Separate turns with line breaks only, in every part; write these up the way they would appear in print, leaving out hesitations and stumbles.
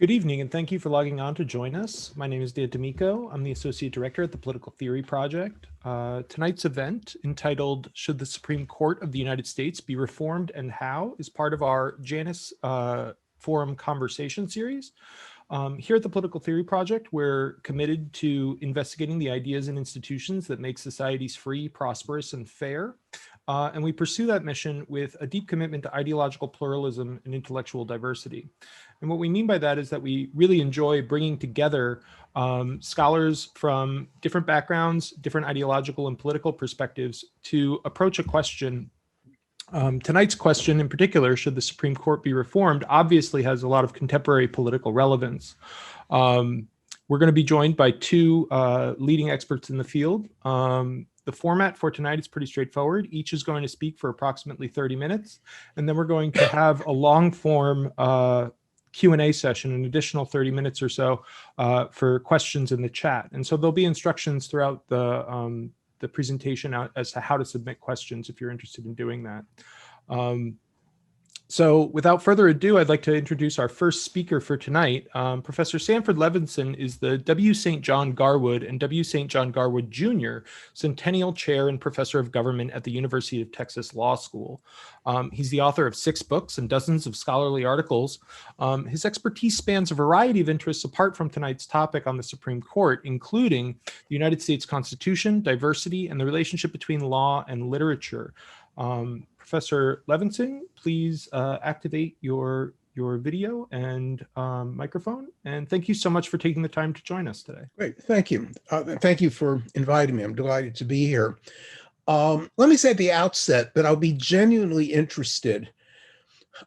Good evening, and thank you for logging on to join us. My name is Dan D'Amico. I'm the Associate Director at the Political Theory Project. Tonight's event, entitled Should the Supreme Court of the United States Be Reformed and How, is part of our Janus Forum conversation series. Here at the Political Theory Project, we're committed to investigating the ideas and institutions that make societies free, prosperous, and fair. And we pursue that mission with a deep commitment to ideological pluralism and intellectual diversity. And what we mean by that is that we really enjoy bringing together scholars from different backgrounds, different ideological and political perspectives to approach a question. Tonight's question in particular, should the Supreme Court be reformed, obviously has a lot of contemporary political relevance. We're going to be joined by two leading experts in the field. The format for tonight is pretty straightforward. Each is going to speak for approximately 30 minutes, and then we're going to have a long form Q&A session, an additional 30 minutes or so for questions in the chat. And so there'll be instructions throughout the presentation as to how to submit questions if you're interested in doing that. So without further ado, I'd like to introduce our first speaker for tonight. Professor Sanford Levinson is the W. St. John Garwood and W. St. John Garwood Jr. Centennial Chair and Professor of Government at the University of Texas Law School. He's the author of 6 books and dozens of scholarly articles. His expertise spans a variety of interests apart from tonight's topic on the Supreme Court, including the United States Constitution, diversity, and the relationship between law and literature. Professor Levinson, please activate your video and microphone. And thank you so much for taking the time to join us today.
Great, thank you. Thank you for inviting me. I'm delighted to be here. Let me say at the outset that I'll be genuinely interested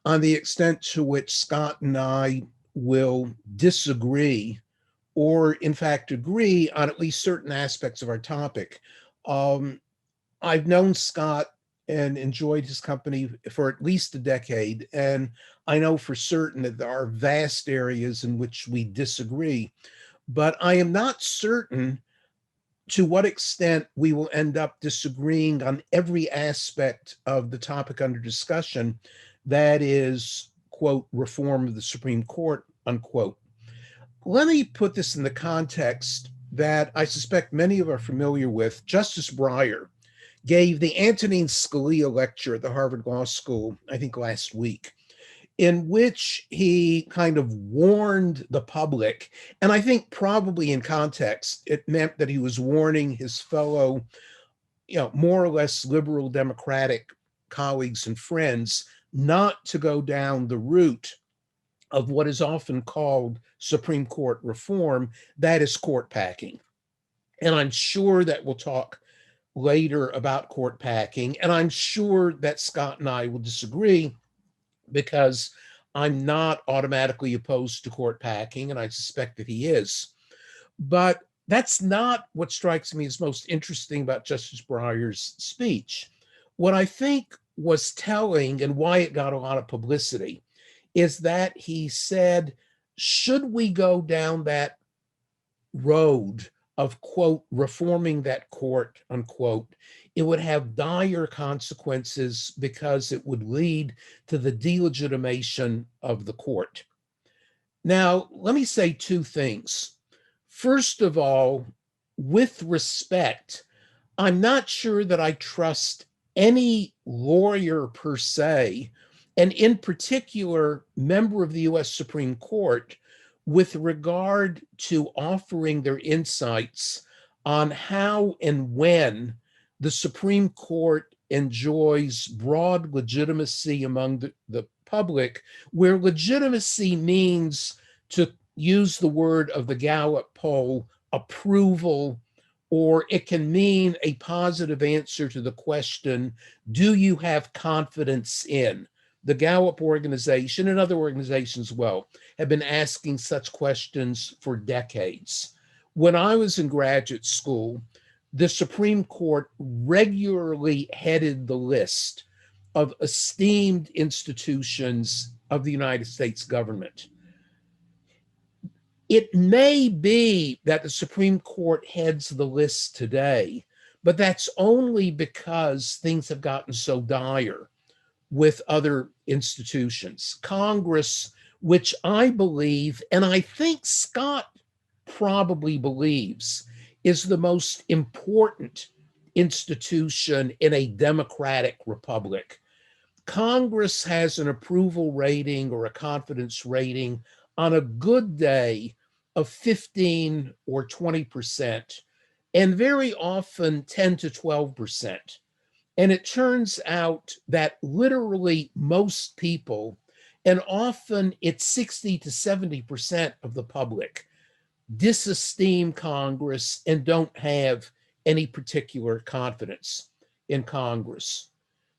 on the extent to which Scott and I will disagree or in fact agree on at least certain aspects of our topic. I've known Scott and enjoyed his company for at least a decade. And I know for certain that there are vast areas in which we disagree, but I am not certain to what extent we will end up disagreeing on every aspect of the topic under discussion, that is, quote, reform of the Supreme Court, unquote. Let me put this in the context that I suspect many of you are familiar with. Justice Breyer gave the Antonin Scalia lecture at the Harvard Law School, I think last week, in which he kind of warned the public, and I think probably in context, it meant that he was warning his fellow, more or less liberal democratic colleagues and friends not to go down the route of what is often called Supreme Court reform, that is court packing. And I'm sure that we'll talk later about court packing, and I'm sure that Scott and I will disagree because I'm not automatically opposed to court packing, and I suspect that he is. But that's not what strikes me as most interesting about Justice Breyer's speech. What I think was telling and why it got a lot of publicity is that he said, should we go down that road of, quote, reforming that court, unquote, it would have dire consequences because it would lead to the delegitimation of the court. Now, let me say 2 things. First of all, with respect, I'm not sure that I trust any lawyer per se, and in particular, member of the US Supreme Court, with regard to offering their insights on how and when the Supreme Court enjoys broad legitimacy among the public, where legitimacy means, to use the word of the Gallup poll, approval, or it can mean a positive answer to the question, do you have confidence in? The Gallup organization and other organizations as well have been asking such questions for decades. When I was in graduate school, the Supreme Court regularly headed the list of esteemed institutions of the United States government. It may be that the Supreme Court heads the list today, but that's only because things have gotten so dire with other institutions. Congress which I believe, and I think Scott probably believes, is the most important institution in a democratic republic. Congress has an approval rating or a confidence rating on a good day of 15 or 20%, and very often 10 to 12%. And it turns out that literally most people, and often it's 60 to 70% of the public, disesteem Congress and don't have any particular confidence in Congress.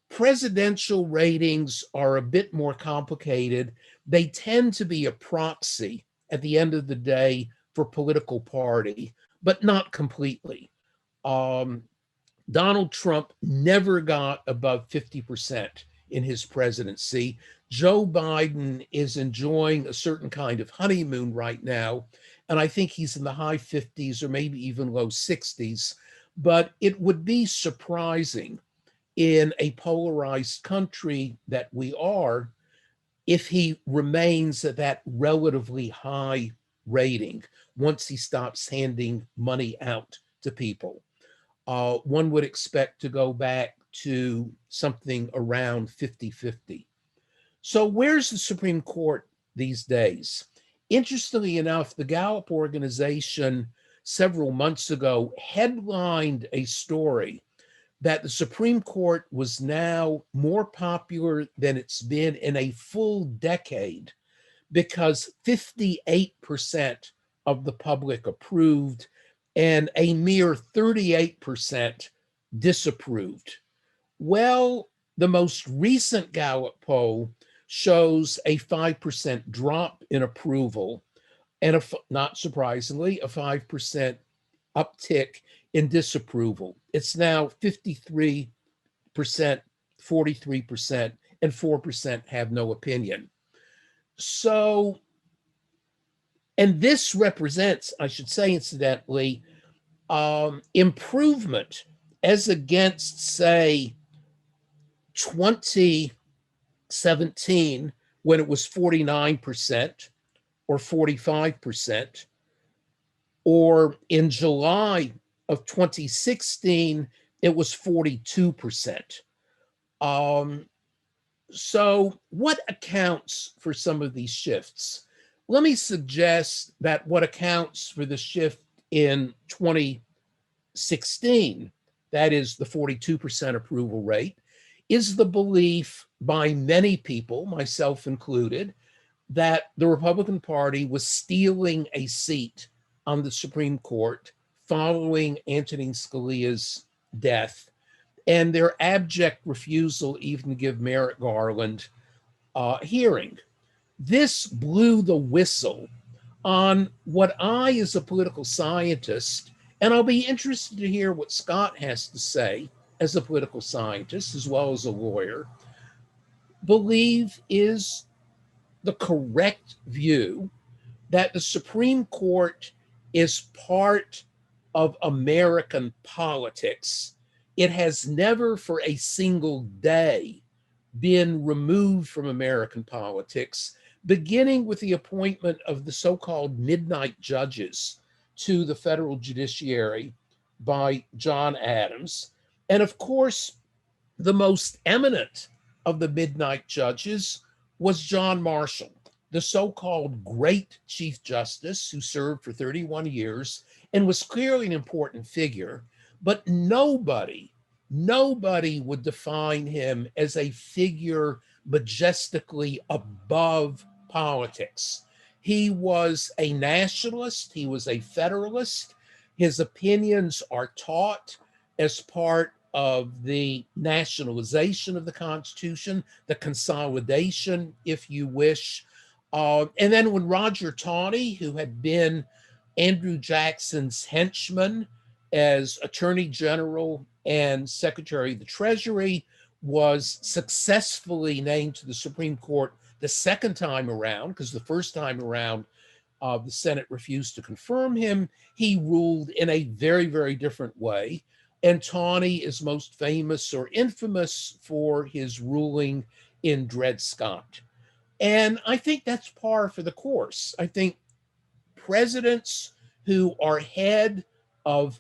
Presidential ratings are a bit more complicated. They tend to be a proxy at the end of the day for political party, but not completely. Donald Trump never got above 50% in his presidency. Joe Biden is enjoying a certain kind of honeymoon right now, and I think he's in the high 50s or maybe even low 60s. But it would be surprising in a polarized country that we are if he remains at that relatively high rating once he stops handing money out to people. One would expect to go back to something around 50-50. So where's the Supreme Court these days? Interestingly enough, the Gallup organization several months ago headlined a story that the Supreme Court was now more popular than it's been in a full decade because 58% of the public approved and a mere 38% disapproved. Well, the most recent Gallup poll shows a 5% drop in approval and, not surprisingly, a 5% uptick in disapproval. It's now 53%, 43%, and 4% have no opinion. So, and this represents, I should say, incidentally, improvement as against, say, 2017, when it was 49% or 45%, or in July of 2016, it was 42%. So what accounts for some of these shifts? Let me suggest that what accounts for the shift in 2016, that is the 42% approval rate, is the belief by many people, myself included, that the Republican Party was stealing a seat on the Supreme Court following Antonin Scalia's death and their abject refusal even to give Merrick Garland a hearing. This blew the whistle on what I, as a political scientist, and I'll be interested to hear what Scott has to say as a political scientist as well as a lawyer, believe is the correct view that the Supreme Court is part of American politics. It has never for a single day been removed from American politics, beginning with the appointment of the so-called midnight judges to the federal judiciary by John Adams. And of course, the most eminent of the midnight judges was John Marshall, the so-called great Chief Justice who served for 31 years and was clearly an important figure, but nobody would define him as a figure majestically above politics. He was a nationalist, he was a federalist. His opinions are taught as part of the nationalization of the Constitution, the consolidation, if you wish. And then when Roger Taney, who had been Andrew Jackson's henchman as Attorney General and Secretary of the Treasury, was successfully named to the Supreme Court the second time around, because the first time around, the Senate refused to confirm him. He ruled in a very, very different way. And Taney is most famous or infamous for his ruling in Dred Scott. And I think that's par for the course. I think presidents who are head of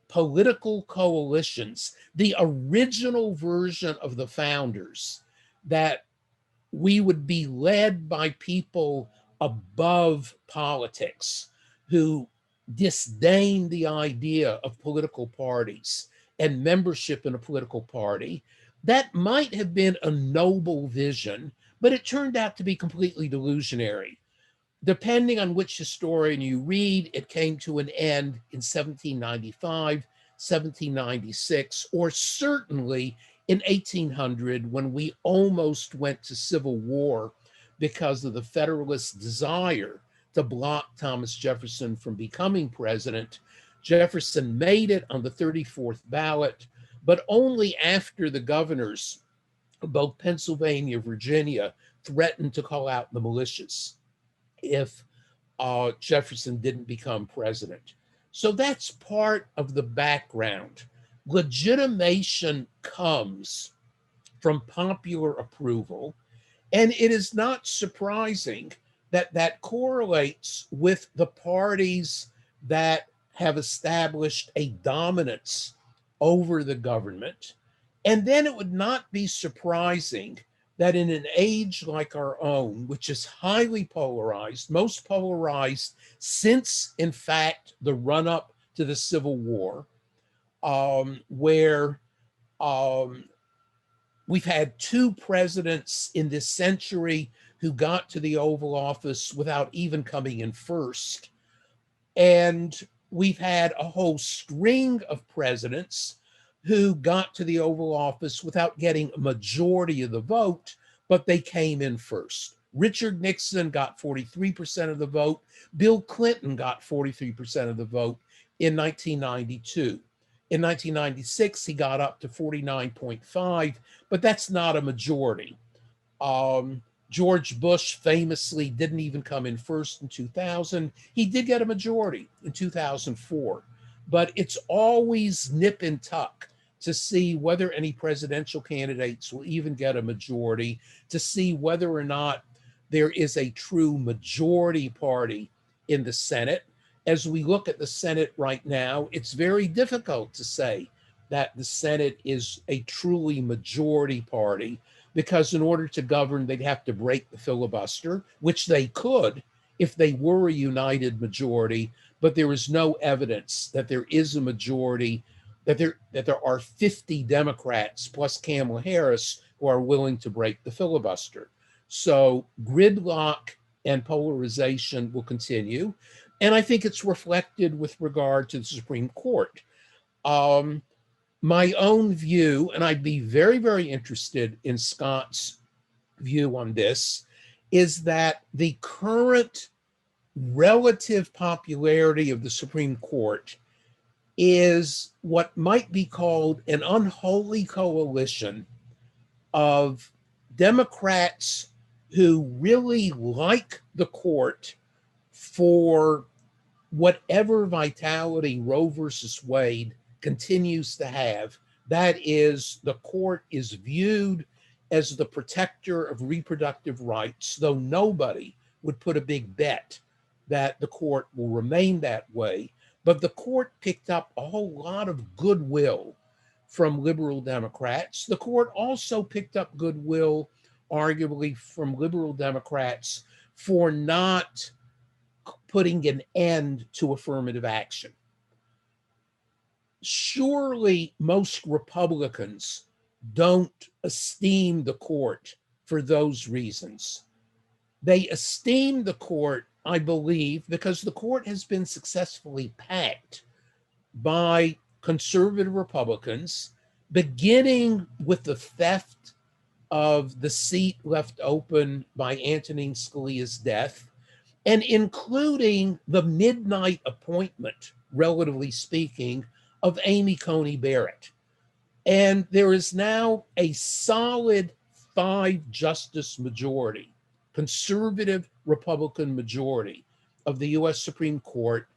political coalitions, the original version of the founders, that we would be led by people above politics who disdain the idea of political parties and membership in a political party. That might have been a noble vision, but it turned out to be completely delusionary. Depending on which historian you read, it came to an end in 1795, 1796, or certainly in 1800 when we almost went to civil war because of the Federalists' desire to block Thomas Jefferson from becoming president. Jefferson made it on the 34th ballot, but only after the governors of both Pennsylvania and Virginia threatened to call out the militias if Jefferson didn't become president. So that's part of the background. Legitimation comes from popular approval, and it is not surprising that that correlates with the parties that have established a dominance over the government. And then it would not be surprising that in an age like our own, which is highly polarized, most polarized since, in fact, the run up to the Civil War, where we've had two presidents in this century who got to the Oval Office without even coming in first. And we've had a whole string of presidents who got to the Oval Office without getting a majority of the vote, but they came in first. Richard Nixon got 43% of the vote. Bill Clinton got 43% of the vote in 1992. In 1996, he got up to 49.5, but that's not a majority. George Bush famously didn't even come in first in 2000. He did get a majority in 2004, but it's always nip and tuck to see whether any presidential candidates will even get a majority, to see whether or not there is a true majority party in the Senate. As we look at the Senate right now, it's very difficult to say that the Senate is a truly majority party, because in order to govern, they'd have to break the filibuster, which they could if they were a united majority, but there is no evidence that there is a majority, that there are 50 Democrats plus Kamala Harris who are willing to break the filibuster. So gridlock and polarization will continue. And I think it's reflected with regard to the Supreme Court. My own view, and I'd be very, very interested in Scott's view on this, is that the current relative popularity of the Supreme Court is what might be called an unholy coalition of Democrats who really like the court for whatever vitality Roe versus Wade continues to have. That is, the court is viewed as the protector of reproductive rights, though nobody would put a big bet that the court will remain that way. But the court picked up a whole lot of goodwill from liberal Democrats. The court also picked up goodwill, arguably, from liberal Democrats for not putting an end to affirmative action. Surely most Republicans don't esteem the court for those reasons. They esteem the court, I believe, because the court has been successfully packed by conservative Republicans, beginning with the theft of the seat left open by Antonin Scalia's death, and including the midnight appointment, relatively speaking, of Amy Coney Barrett. And there is now a solid 5-justice majority, conservative Republican majority of the US Supreme Court.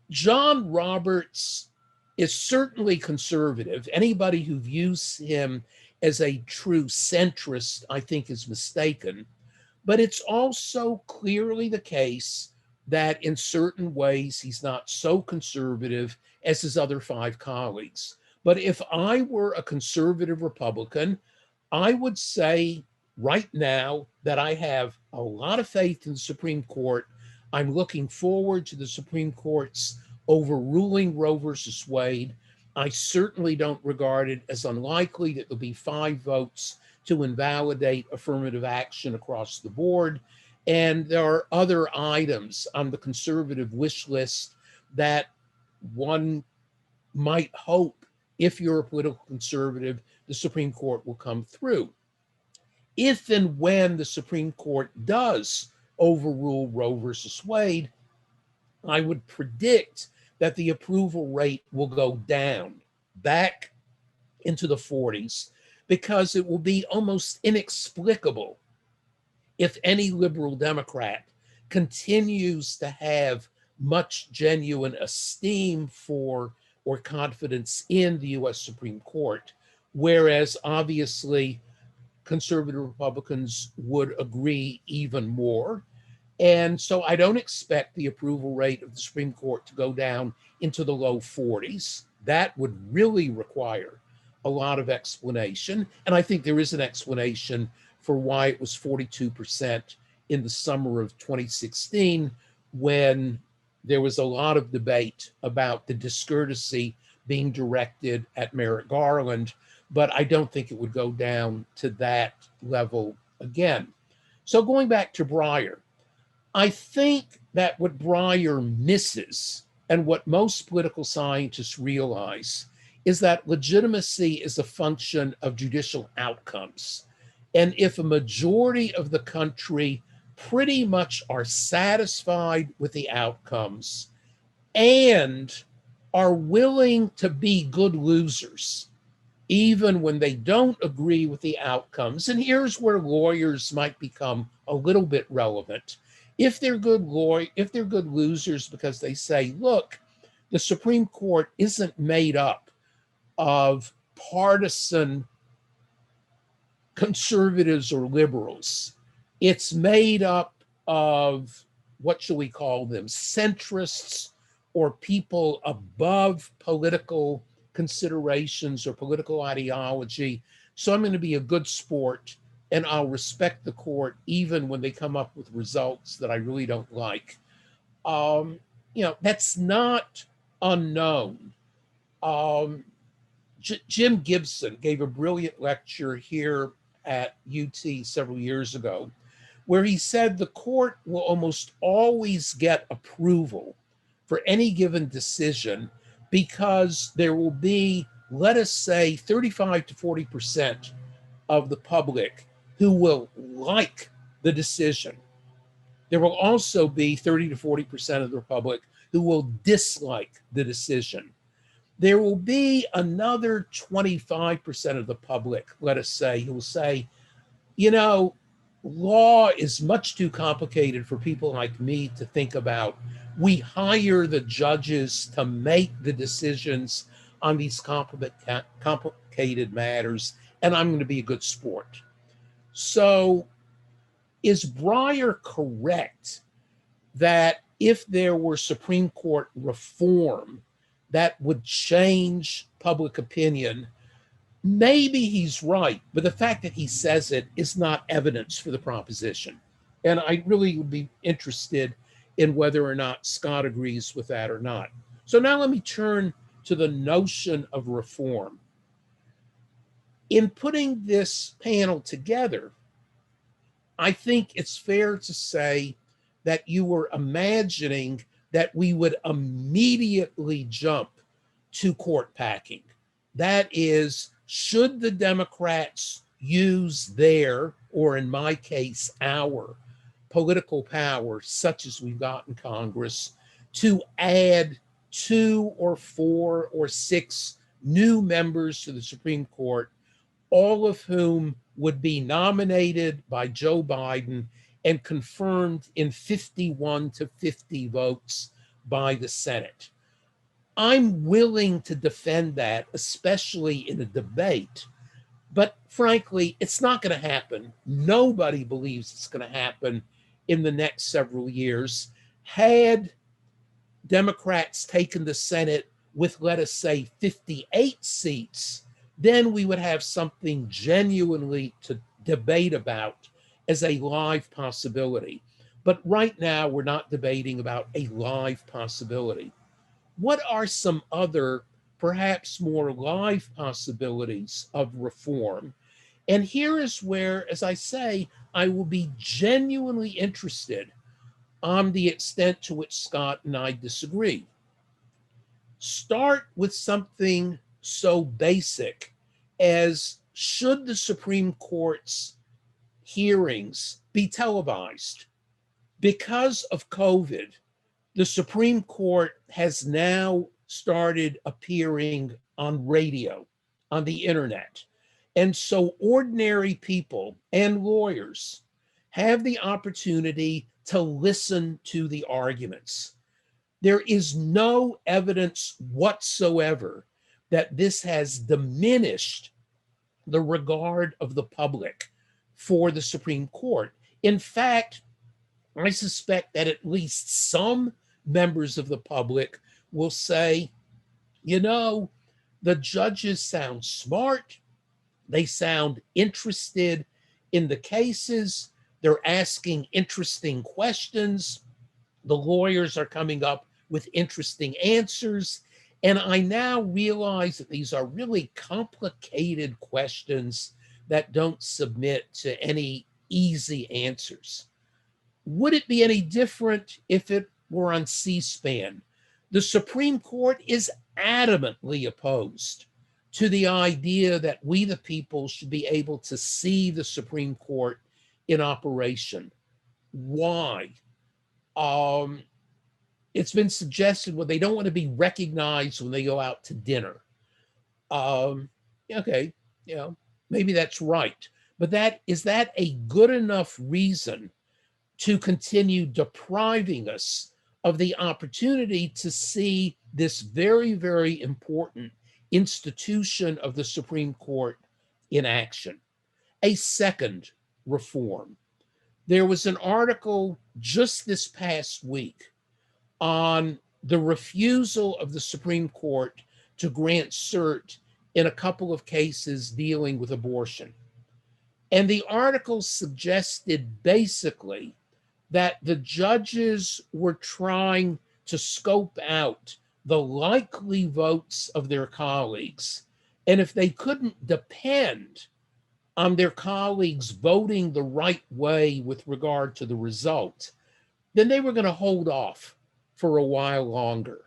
John Roberts is certainly conservative. Anybody who views him as a true centrist, I think, is mistaken. But it's also clearly the case that in certain ways he's not so conservative as his other five colleagues. But if I were a conservative Republican, I would say right now that I have a lot of faith in the Supreme Court. I'm looking forward to the Supreme Court's overruling Roe versus Wade. I certainly don't regard it as unlikely that there'll be 5 votes to invalidate affirmative action across the board. And there are other items on the conservative wish list that one might hope, if you're a political conservative, the Supreme Court will come through. If and when the Supreme Court does overrule Roe versus Wade, I would predict that the approval rate will go down back into the 40s, because it will be almost inexplicable if any liberal Democrat continues to have much genuine esteem for or confidence in the US Supreme Court, whereas obviously conservative Republicans would agree even more. And so I don't expect the approval rate of the Supreme Court to go down into the low 40s. That would really require a lot of explanation. And I think there is an explanation for why it was 42% in the summer of 2016, when there was a lot of debate about the discourtesy being directed at Merrick Garland. But I don't think it would go down to that level again. So going back to Breyer, I think that what Breyer misses, and what most political scientists realize, is that legitimacy is a function of judicial outcomes. And if a majority of the country pretty much are satisfied with the outcomes and are willing to be good losers, even when they don't agree with the outcomes, and here's where lawyers might become a little bit relevant. If they're good losers because they say, look, the Supreme Court isn't made up of partisan conservatives or liberals. It's made up of, what shall we call them, centrists or people above political considerations or political ideology. So I'm going to be a good sport and I'll respect the court even when they come up with results that I really don't like. That's not unknown. Jim Gibson gave a brilliant lecture here at UT several years ago, where he said the court will almost always get approval for any given decision because there will be, let us say, 35 to 40% of the public who will like the decision. There will also be 30 to 40% of the public who will dislike the decision. There will be another 25% of the public, let us say, who will say, law is much too complicated for people like me to think about. We hire the judges to make the decisions on these complicated matters, and I'm going to be a good sport. So is Breyer correct that if there were Supreme Court reform that would change public opinion? Maybe he's right, but the fact that he says it is not evidence for the proposition. And I really would be interested in whether or not Scott agrees with that or not. So now let me turn to the notion of reform. In putting this panel together, I think it's fair to say that you were imagining that we would immediately jump to court packing. That is, should the Democrats use their, or in my case, our political power, such as we've got in Congress, to add 2 or 4 or 6 new members to the Supreme Court, all of whom would be nominated by Joe Biden and confirmed in 51 to 50 votes by the Senate. I'm willing to defend that, especially in a debate. But frankly, it's not going to happen. Nobody believes it's going to happen in the next several years. Had Democrats taken the Senate with, let us say, 58 seats, then we would have something genuinely to debate about as a live possibility. But right now, we're not debating about a live possibility. What are some other, perhaps more live possibilities of reform? And here is where, as I say, I will be genuinely interested on the extent to which Scott and I disagree. Start with something so basic as, should the Supreme Court's hearings be televised? Because of COVID, the Supreme Court has now started appearing on radio, on the internet. And so ordinary people and lawyers have the opportunity to listen to the arguments. There is no evidence whatsoever that this has diminished the regard of the public for the Supreme Court. In fact, I suspect that at least some members of the public will say, you know, the judges sound smart, they sound interested in the cases, they're asking interesting questions, the lawyers are coming up with interesting answers, and I now realize that these are really complicated questions that don't submit to any easy answers. Would it be any different if it were on C-SPAN? The Supreme Court is adamantly opposed to the idea that we, the people, should be able to see the Supreme Court in operation. Why? It's been suggested, well, they don't want to be recognized when they go out to dinner. Okay, maybe that's right. But is that a good enough reason to continue depriving us of the opportunity to see this very, very important institution of the Supreme Court in action? A second reform. There was an article just this past week on the refusal of the Supreme Court to grant cert in a couple of cases dealing with abortion. And the article suggested basically that the judges were trying to scope out the likely votes of their colleagues. And if they couldn't depend on their colleagues voting the right way with regard to the result, then they were going to hold off for a while longer.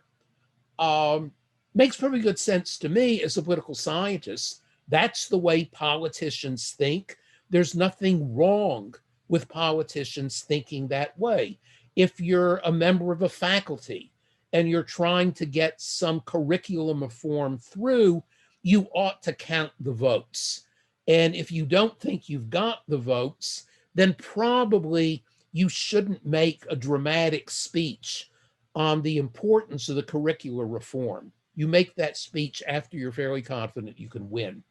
Makes pretty good sense to me as a political scientist. That's the way politicians think. There's nothing wrong with politicians thinking that way. If you're a member of a faculty and you're trying to get some curriculum reform through, you ought to count the votes. And if you don't think you've got the votes, then probably you shouldn't make a dramatic speech on the importance of the curricular reform. You make that speech after you're fairly confident you can win,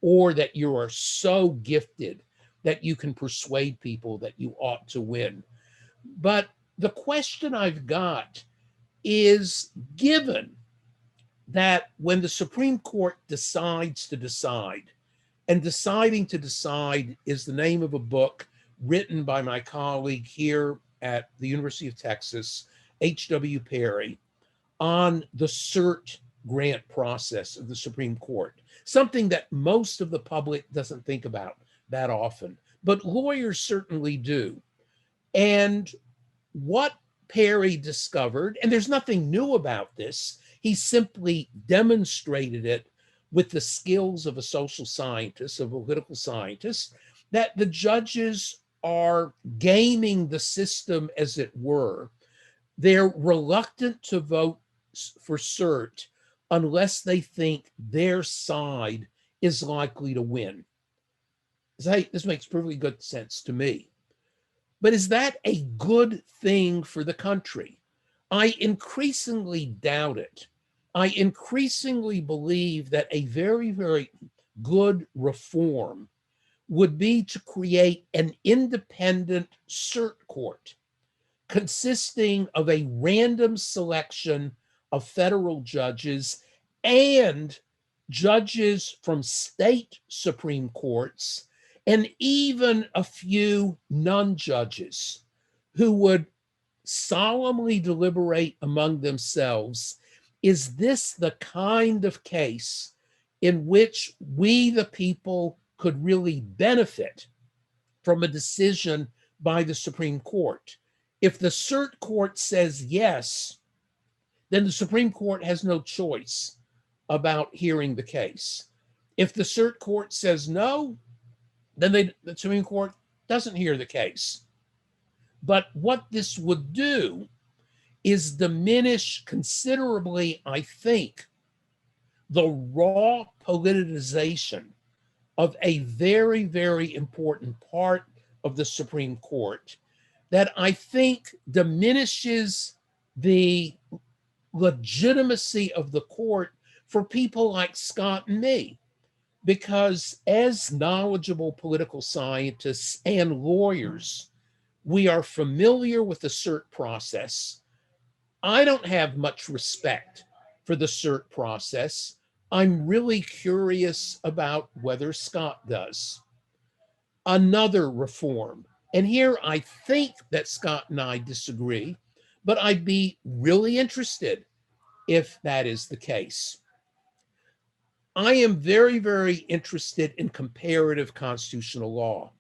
or that you are so gifted that you can persuade people that you ought to win. But the question I've got is, given that when the Supreme Court decides to decide, and deciding to decide is the name of a book written by my colleague here at the University of Texas, H.W. Perry, on the cert grant process of the Supreme Court, something that most of the public doesn't think about that often, but lawyers certainly do. And what Perry discovered, and there's nothing new about this, he simply demonstrated it with the skills of a social scientist, of a political scientist, that the judges are gaming the system, as it were. They're reluctant to vote for cert unless they think their side is likely to win. This makes perfectly good sense to me. But is that a good thing for the country? I increasingly doubt it. I increasingly believe that a very, very good reform would be to create an independent cert court consisting of a random selection of federal judges and judges from state Supreme Courts, and even a few non-judges who would solemnly deliberate among themselves, is this the kind of case in which we, the people, could really benefit from a decision by the Supreme Court? If the cert court says yes, then the Supreme Court has no choice about hearing the case. If the cert court says no, then the Supreme Court doesn't hear the case. But what this would do is diminish considerably, I think, the raw politicization of a very, very important part of the Supreme Court that I think diminishes the legitimacy of the court for people like Scott and me. Because as knowledgeable political scientists and lawyers, we are familiar with the cert process. I don't have much respect for the cert process. I'm really curious about whether Scott does. Another reform, and here I think that Scott and I disagree, but I'd be really interested if that is the case. I am very, very interested in comparative constitutional law.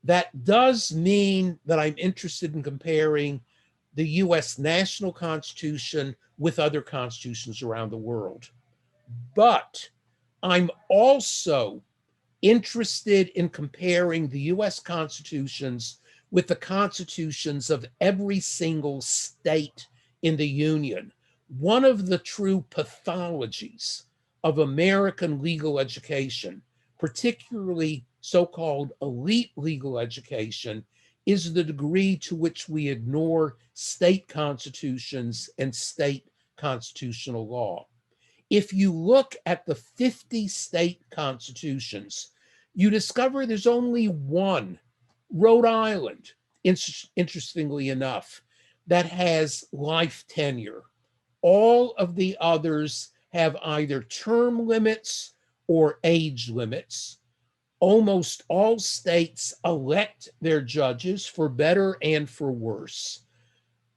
That does mean that I'm interested in comparing the US national constitution with other constitutions around the world. But I'm also interested in comparing the US constitutions with the constitutions of every single state in the Union. One of the true pathologies of American legal education, particularly so-called elite legal education, is the degree to which we ignore state constitutions and state constitutional law. If you look at the 50 state constitutions, you discover there's only one, Rhode Island, interestingly enough, that has life tenure. All of the others have either term limits or age limits. Almost all states elect their judges for better and for worse.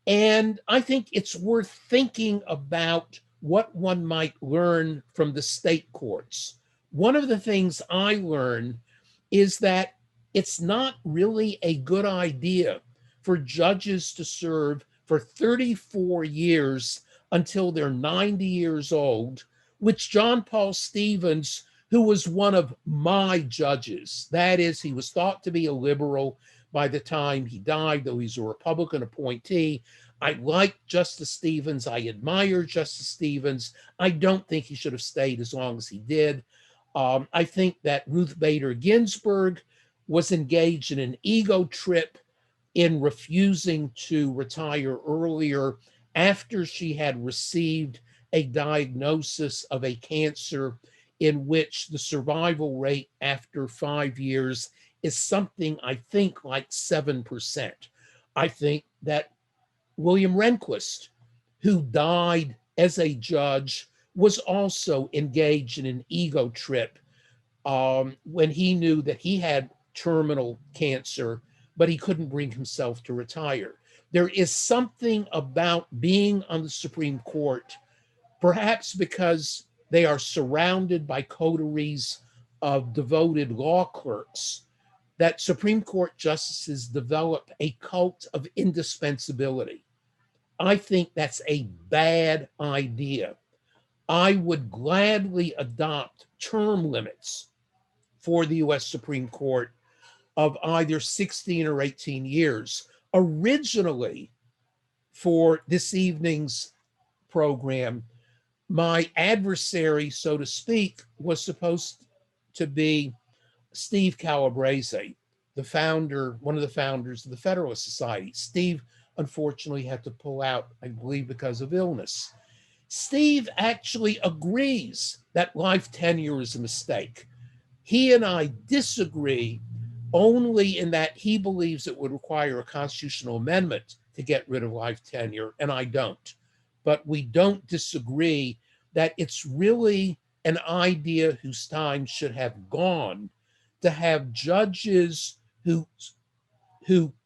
And I think it's worth thinking about what one might learn from the state courts. One of the things I learned is that it's not really a good idea for judges to serve for 34 years until they're 90 years old, which John Paul Stevens, who was one of my judges, that is, he was thought to be a liberal by the time he died, though he's a Republican appointee. I like Justice Stevens. I admire Justice Stevens. I don't think he should have stayed as long as he did. I think that Ruth Bader Ginsburg was engaged in an ego trip in refusing to retire earlier after she had received a diagnosis of a cancer in which the survival rate after 5 years is something, I think, like 7%. I think that William Rehnquist, who died as a judge, was also engaged in an ego trip when he knew that he had terminal cancer, but he couldn't bring himself to retire. There is something about being on the Supreme Court, perhaps because they are surrounded by coteries of devoted law clerks, that Supreme Court justices develop a cult of indispensability. I think that's a bad idea. I would gladly adopt term limits for the US Supreme Court of either 16 or 18 years. Originally, for this evening's program, my adversary, so to speak, was supposed to be Steve Calabrese, the founder, one of the founders of the Federalist Society. Steve, unfortunately, had to pull out, I believe, because of illness. Steve actually agrees that life tenure is a mistake. He and I disagree only in that he believes it would require a constitutional amendment to get rid of life tenure, and I don't. But we don't disagree that it's really an idea whose time should have gone to have judges who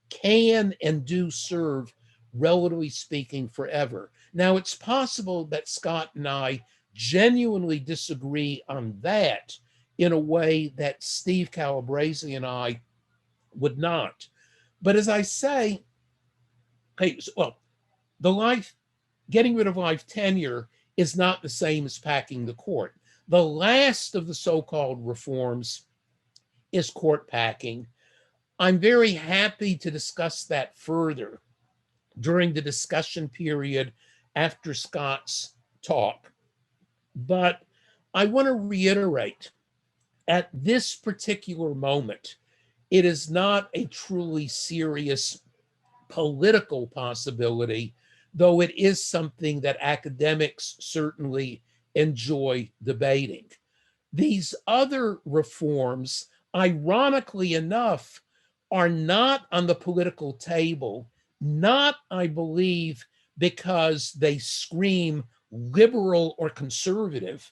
can and do serve, relatively speaking, forever. Now, it's possible that Scott and I genuinely disagree on that in a way that Steve Calabrese and I would not. But as I say, hey, well, getting rid of life tenure is not the same as packing the court. The last of the so-called reforms is court packing. I'm very happy to discuss that further during the discussion period after Scott's talk. But I want to reiterate, at this particular moment, it is not a truly serious political possibility, though it is something that academics certainly enjoy debating. These other reforms, ironically enough, are not on the political table, not, I believe, because they scream liberal or conservative,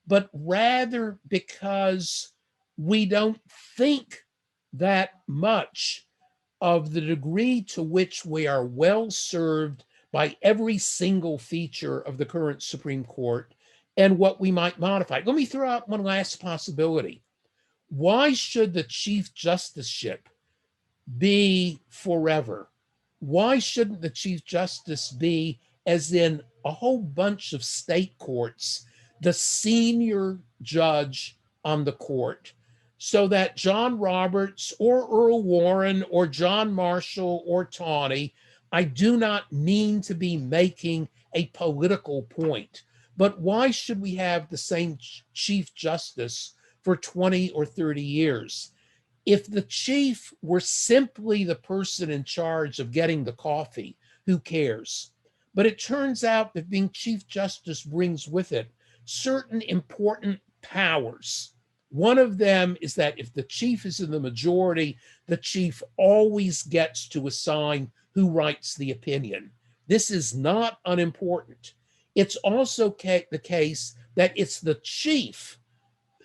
but rather because we don't think that much of the degree to which we are well served by every single feature of the current Supreme Court and what we might modify. Let me throw out one last possibility. Why should the Chief Justiceship be forever? Why shouldn't the Chief Justice be, as in a whole bunch of state courts, the senior judge on the court, so that John Roberts or Earl Warren or John Marshall or Tawney, I do not mean to be making a political point, but why should we have the same Chief Justice for 20 or 30 years? If the chief were simply the person in charge of getting the coffee, who cares? But it turns out that being Chief Justice brings with it certain important powers. One of them is that if the chief is in the majority, the chief always gets to assign who writes the opinion. This is not unimportant. It's also the case that it's the chief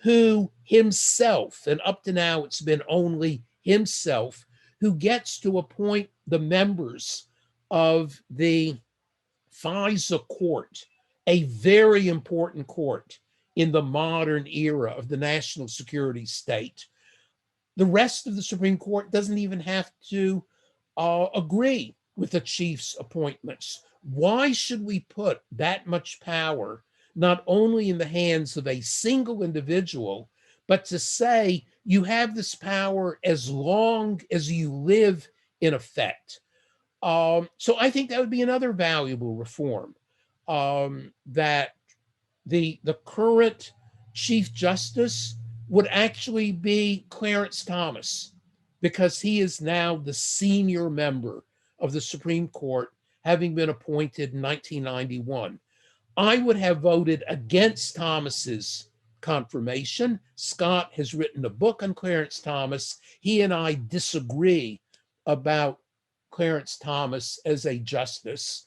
who himself, and up to now it's been only himself, who gets to appoint the members of the FISA court, a very important court in the modern era of the national security state. The rest of the Supreme Court doesn't even have to agree with the chief's appointments. Why should we put that much power not only in the hands of a single individual, but to say you have this power as long as you live in effect? So I think that would be another valuable reform, that the current Chief Justice would actually be Clarence Thomas, because he is now the senior member of the Supreme Court, having been appointed in 1991. I would have voted against Thomas's confirmation. Scott has written a book on Clarence Thomas. He and I disagree about Clarence Thomas as a justice,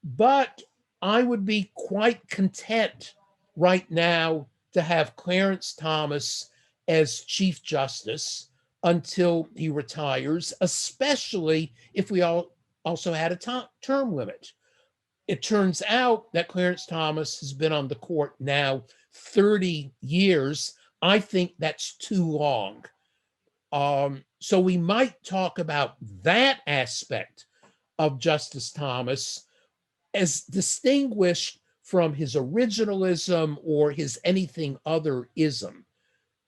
but I would be quite content right now to have Clarence Thomas as Chief Justice until he retires, especially if we also had a term limit. It turns out that Clarence Thomas has been on the court now 30 years. I think that's too long. So we might talk about that aspect of Justice Thomas as distinguished from his originalism or his anything other ism.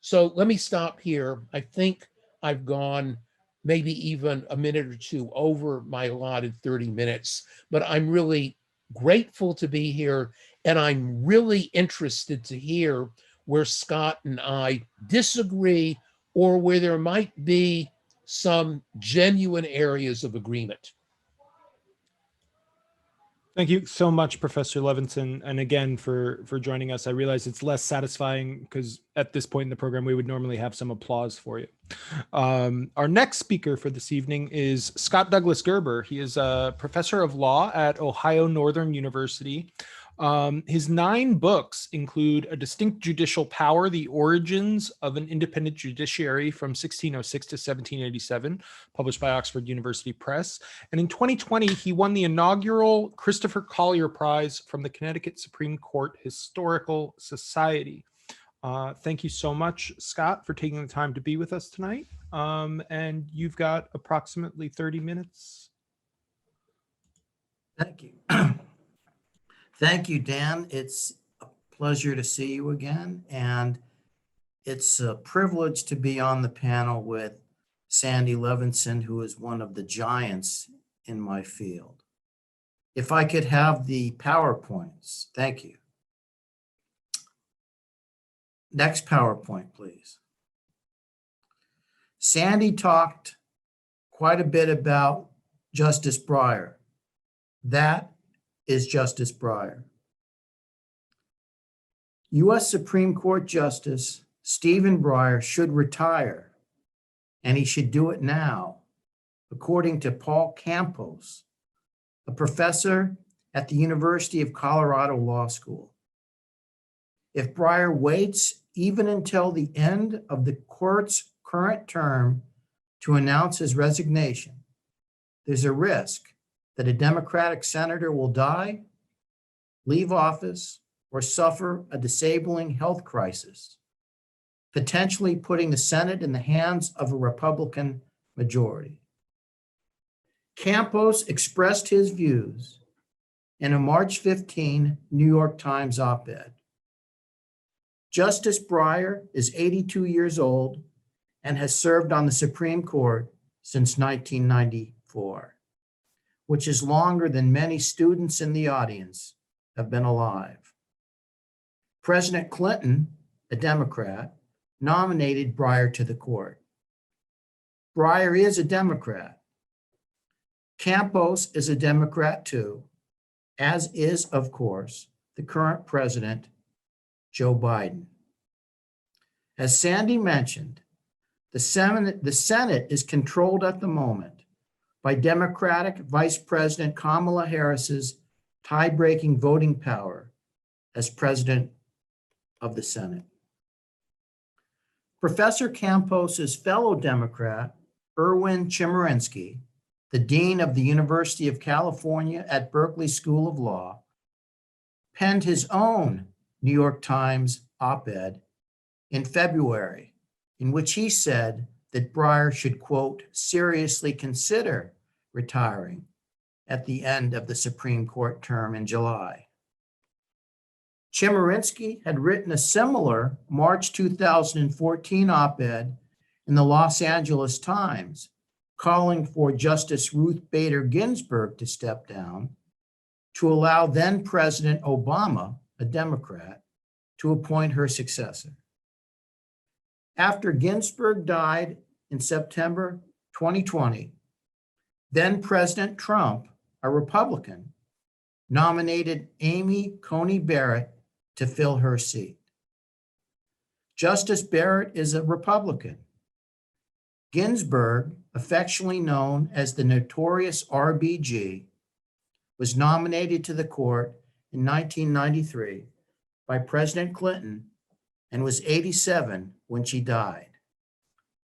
So let me stop here. I think I've gone maybe even a minute or two over my allotted 30 minutes, but I'm really grateful to be here, and I'm really interested to hear where Scott and I disagree or where there might be some genuine areas of agreement.
Thank you so much, Professor Levinson, and again for joining us. I realize it's less satisfying because at this point in the program, we would normally have some applause for you. Our next speaker for this evening is Scott Douglas Gerber. He is a professor of law at Ohio Northern University. His 9 books include A Distinct Judicial Power, The Origins of an Independent Judiciary from 1606 to 1787, published by Oxford University Press. And in 2020, he won the inaugural Christopher Collier Prize from the Connecticut Supreme Court Historical Society. Thank you so much, Scott, for taking the time to be with us tonight. And you've got approximately 30 minutes.
Thank you. Thank you, Dan. It's a pleasure to see you again. And it's a privilege to be on the panel with Sandy Levinson, who is one of the giants in my field. If I could have the PowerPoints, thank you. Next PowerPoint, please. Sandy talked quite a bit about Justice Breyer. That is Justice Breyer. U.S. Supreme Court Justice Stephen Breyer should retire, and he should do it now, according to Paul Campos, a professor at the University of Colorado Law School. If Breyer waits even until the end of the court's current term to announce his resignation, there's a risk that a Democratic senator will die, leave office, or suffer a disabling health crisis, potentially putting the Senate in the hands of a Republican majority. Campos expressed his views in a March 15 New York Times op-ed. Justice Breyer is 82 years old and has served on the Supreme Court since 1994, which is longer than many students in the audience have been alive. President Clinton, a Democrat, nominated Breyer to the court. Breyer is a Democrat. Campos is a Democrat too, as is, of course, the current president, Joe Biden. As Sandy mentioned, the Senate is controlled at the moment by Democratic Vice President Kamala Harris's tie-breaking voting power as president of the Senate. Professor Campos's fellow Democrat, Erwin Chemerinsky, the dean of the University of California at Berkeley School of Law, penned his own New York Times op-ed in February, in which he said that Breyer should, quote, seriously consider retiring at the end of the Supreme Court term in July. Chemerinsky had written a similar March 2014 op-ed in the Los Angeles Times, calling for Justice Ruth Bader Ginsburg to step down to allow then President Obama, a Democrat, to appoint her successor. After Ginsburg died in September 2020, then President Trump, a Republican, nominated Amy Coney Barrett to fill her seat. Justice Barrett is a Republican. Ginsburg, affectionately known as the notorious RBG, was nominated to the court in 1993 by President Clinton and was 87 when she died.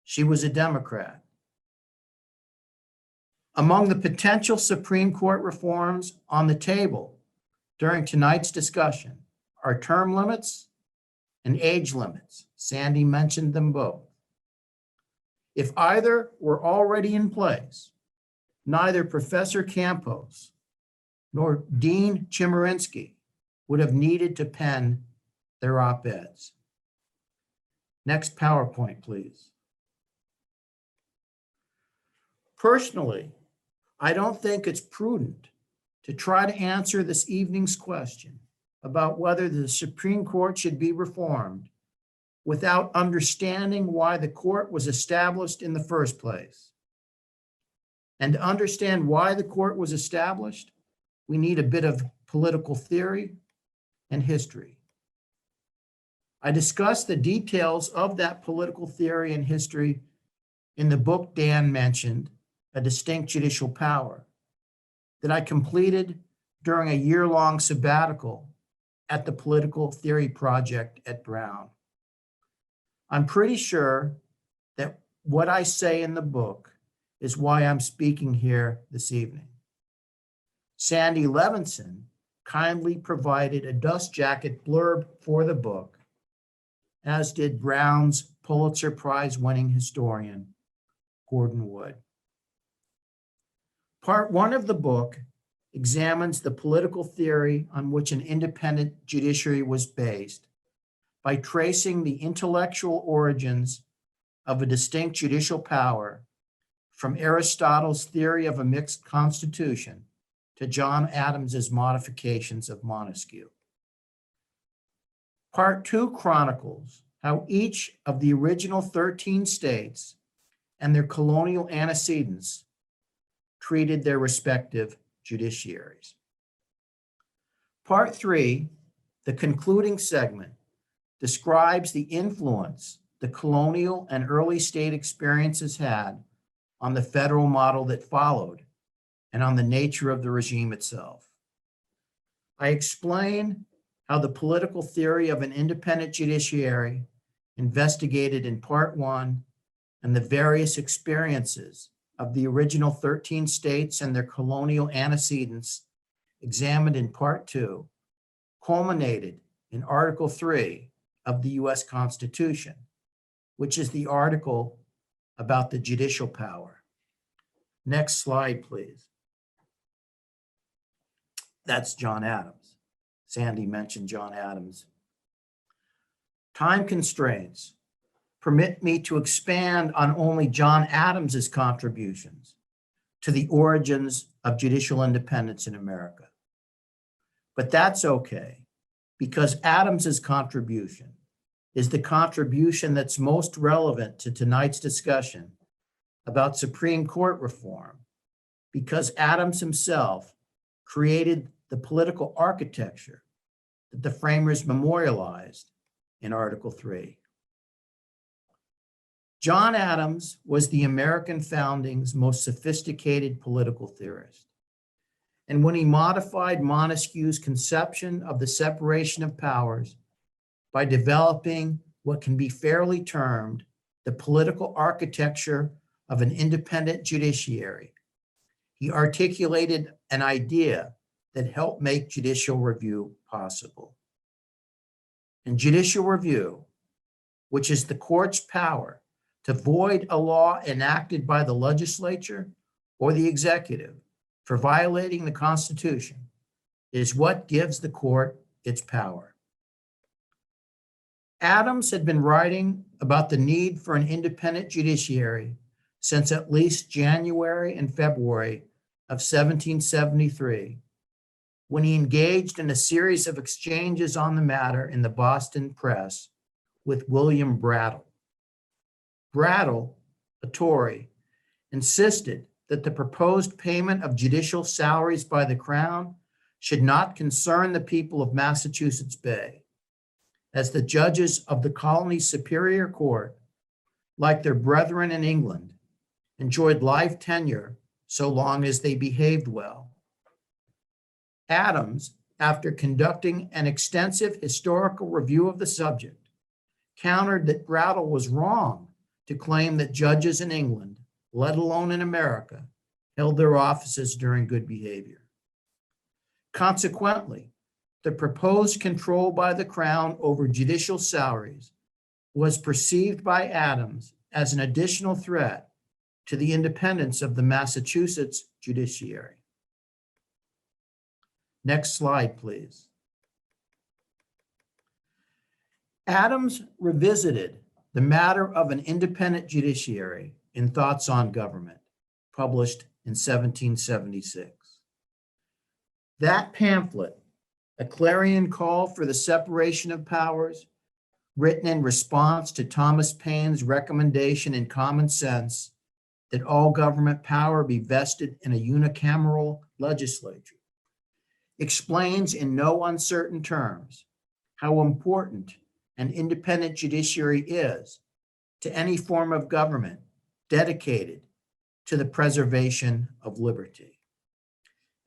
She was a Democrat. Among the potential Supreme Court reforms on the table during tonight's discussion are term limits and age limits. Sandy mentioned them both. If either were already in place, neither Professor Campos nor Dean Chemerinsky would have needed to pen their op-eds. Next PowerPoint, please. Personally, I don't think it's prudent to try to answer this evening's question about whether the Supreme Court should be reformed without understanding why the court was established in the first place. And to understand why the court was established, we need a bit of political theory and history. I discussed the details of that political theory and history in the book Dan mentioned, A Distinct Judicial Power, that I completed during a year-long sabbatical at the Political Theory Project at Brown. I'm pretty sure that what I say in the book is why I'm speaking here this evening. Sandy Levinson kindly provided a dust jacket blurb for the book, as did Brown's Pulitzer Prize-winning historian, Gordon Wood. Part 1 of the book examines the political theory on which an independent judiciary was based by tracing the intellectual origins of a distinct judicial power from Aristotle's theory of a mixed constitution to John Adams's modifications of Montesquieu. Part 2 chronicles how each of the original 13 states and their colonial antecedents treated their respective judiciaries. Part 3, the concluding segment, describes the influence the colonial and early state experiences had on the federal model that followed and on the nature of the regime itself. I explain how the political theory of an independent judiciary investigated in Part 1 and the various experiences of the original 13 states and their colonial antecedents examined in Part 2 culminated in Article 3 of the U.S. Constitution, which is the article about the judicial power. Next slide, please. That's John Adams. Sandy mentioned John Adams. Time constraints permit me to expand on only John Adams's contributions to the origins of judicial independence in America. But that's okay, because Adams's contribution is the contribution that's most relevant to tonight's discussion about Supreme Court reform, because Adams himself created the political architecture that the framers memorialized in Article 3. John Adams was the American founding's most sophisticated political theorist. And when he modified Montesquieu's conception of the separation of powers by developing what can be fairly termed the political architecture of an independent judiciary, he articulated an idea that helped make judicial review possible. And judicial review, which is the court's power to void a law enacted by the legislature or the executive for violating the Constitution, is what gives the court its power. Adams had been writing about the need for an independent judiciary since at least January and February of 1773, when he engaged in a series of exchanges on the matter in the Boston press with William Brattle. Brattle, a Tory, insisted that the proposed payment of judicial salaries by the Crown should not concern the people of Massachusetts Bay, as the judges of the colony's Superior Court, like their brethren in England, enjoyed life tenure so long as they behaved well. Adams, after conducting an extensive historical review of the subject, countered that Brattle was wrong to claim that judges in England, let alone in America, held their offices during good behavior. Consequently, the proposed control by the Crown over judicial salaries was perceived by Adams as an additional threat to the independence of the Massachusetts judiciary. Next slide, please. Adams revisited the matter of an independent judiciary in Thoughts on Government, published in 1776. That pamphlet, a clarion call for the separation of powers, written in response to Thomas Paine's recommendation in Common Sense that all government power be vested in a unicameral legislature, explains in no uncertain terms how important an independent judiciary is to any form of government dedicated to the preservation of liberty.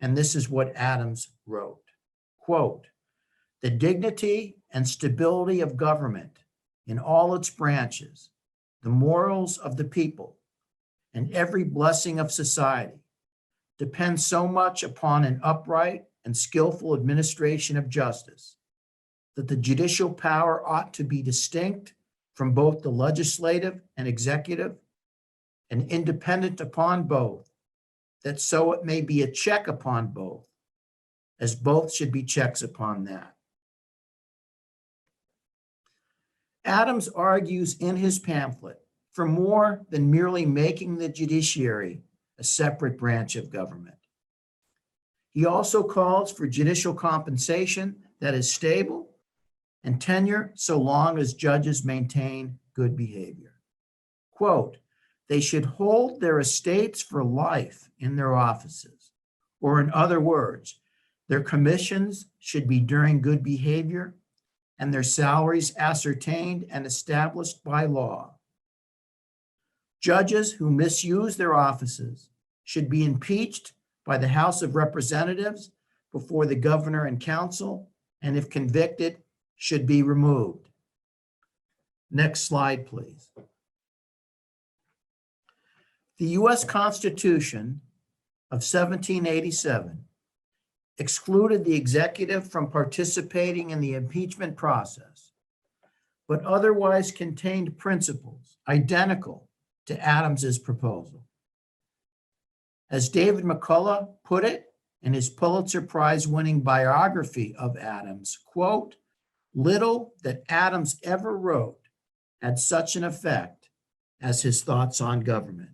And this is what Adams wrote, quote, "The dignity and stability of government in all its branches, the morals of the people, and every blessing of society depends so much upon an upright and skillful administration of justice that the judicial power ought to be distinct from both the legislative and executive and independent upon both, that so it may be a check upon both, as both should be checks upon that." Adams argues in his pamphlet for more than merely making the judiciary a separate branch of government. He also calls for judicial compensation that is stable and tenure so long as judges maintain good behavior. Quote, "They should hold their estates for life in their offices, or in other words, their commissions should be during good behavior and their salaries ascertained and established by law. Judges who misuse their offices should be impeached by the House of Representatives before the governor and council, and if convicted, should be removed." Next slide, please. The U.S. Constitution of 1787 excluded the executive from participating in the impeachment process, but otherwise contained principles identical to Adams's proposal. As David McCullough put it in his Pulitzer Prize-winning biography of Adams, quote, "Little that Adams ever wrote had such an effect as his thoughts on government."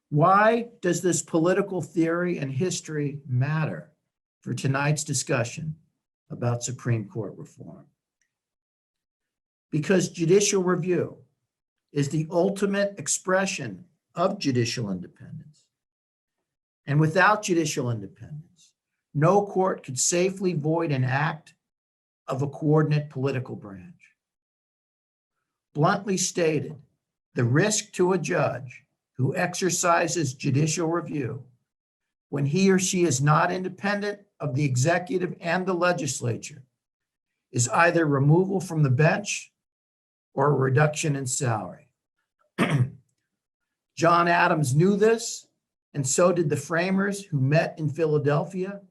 Why does this political theory and history matter for tonight's discussion about Supreme Court reform? Because judicial review is the ultimate expression of judicial independence. And without judicial independence, no court could safely void an act of a coordinate political branch. Bluntly stated, the risk to a judge who exercises judicial review when he or she is not independent of the executive and the legislature is either removal from the bench or a reduction in salary. John Adams knew this, and so did the framers who met in Philadelphia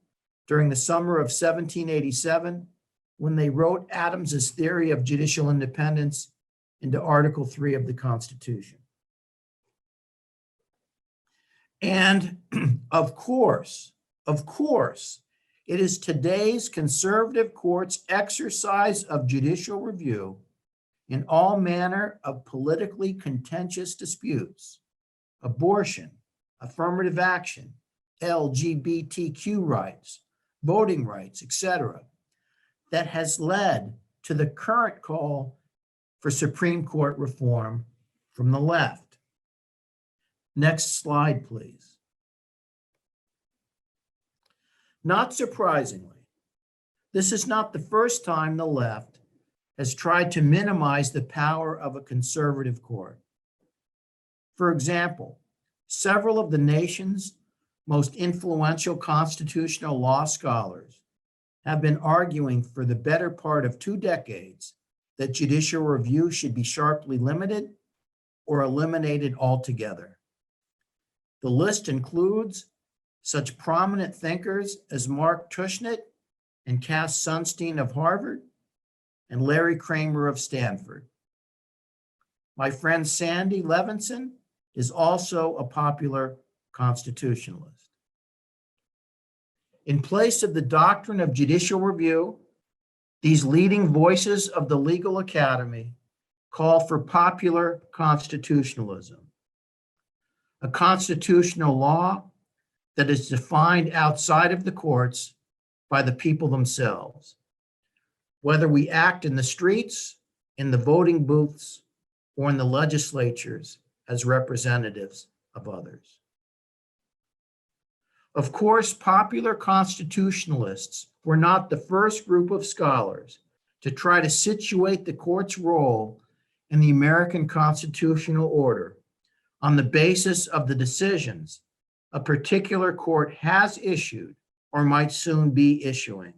during the summer of 1787 when they wrote Adams's theory of judicial independence into Article 3 of the Constitution. And of course, it is today's conservative court's exercise of judicial review in all manner of politically contentious disputes, abortion, affirmative action, LGBTQ rights, voting rights, etc., that has led to the current call for Supreme Court reform from the left. Next slide, please. Not surprisingly, this is not the first time the left has tried to minimize the power of a conservative court. For example, several of the nation's most influential constitutional law scholars have been arguing for the better part of 2 decades that judicial review should be sharply limited or eliminated altogether. The list includes such prominent thinkers as Mark Tushnet and Cass Sunstein of Harvard and Larry Kramer of Stanford. My friend Sandy Levinson is also a popular constitutionalist. In place of the doctrine of judicial review, these leading voices of the legal academy call for popular constitutionalism, a constitutional law that is defined outside of the courts by the people themselves, whether we act in the streets, in the voting booths, or in the legislatures as representatives of others. Of course, popular constitutionalists were not the first group of scholars to try to situate the court's role in the American constitutional order on the basis of the decisions a particular court has issued or might soon be issuing.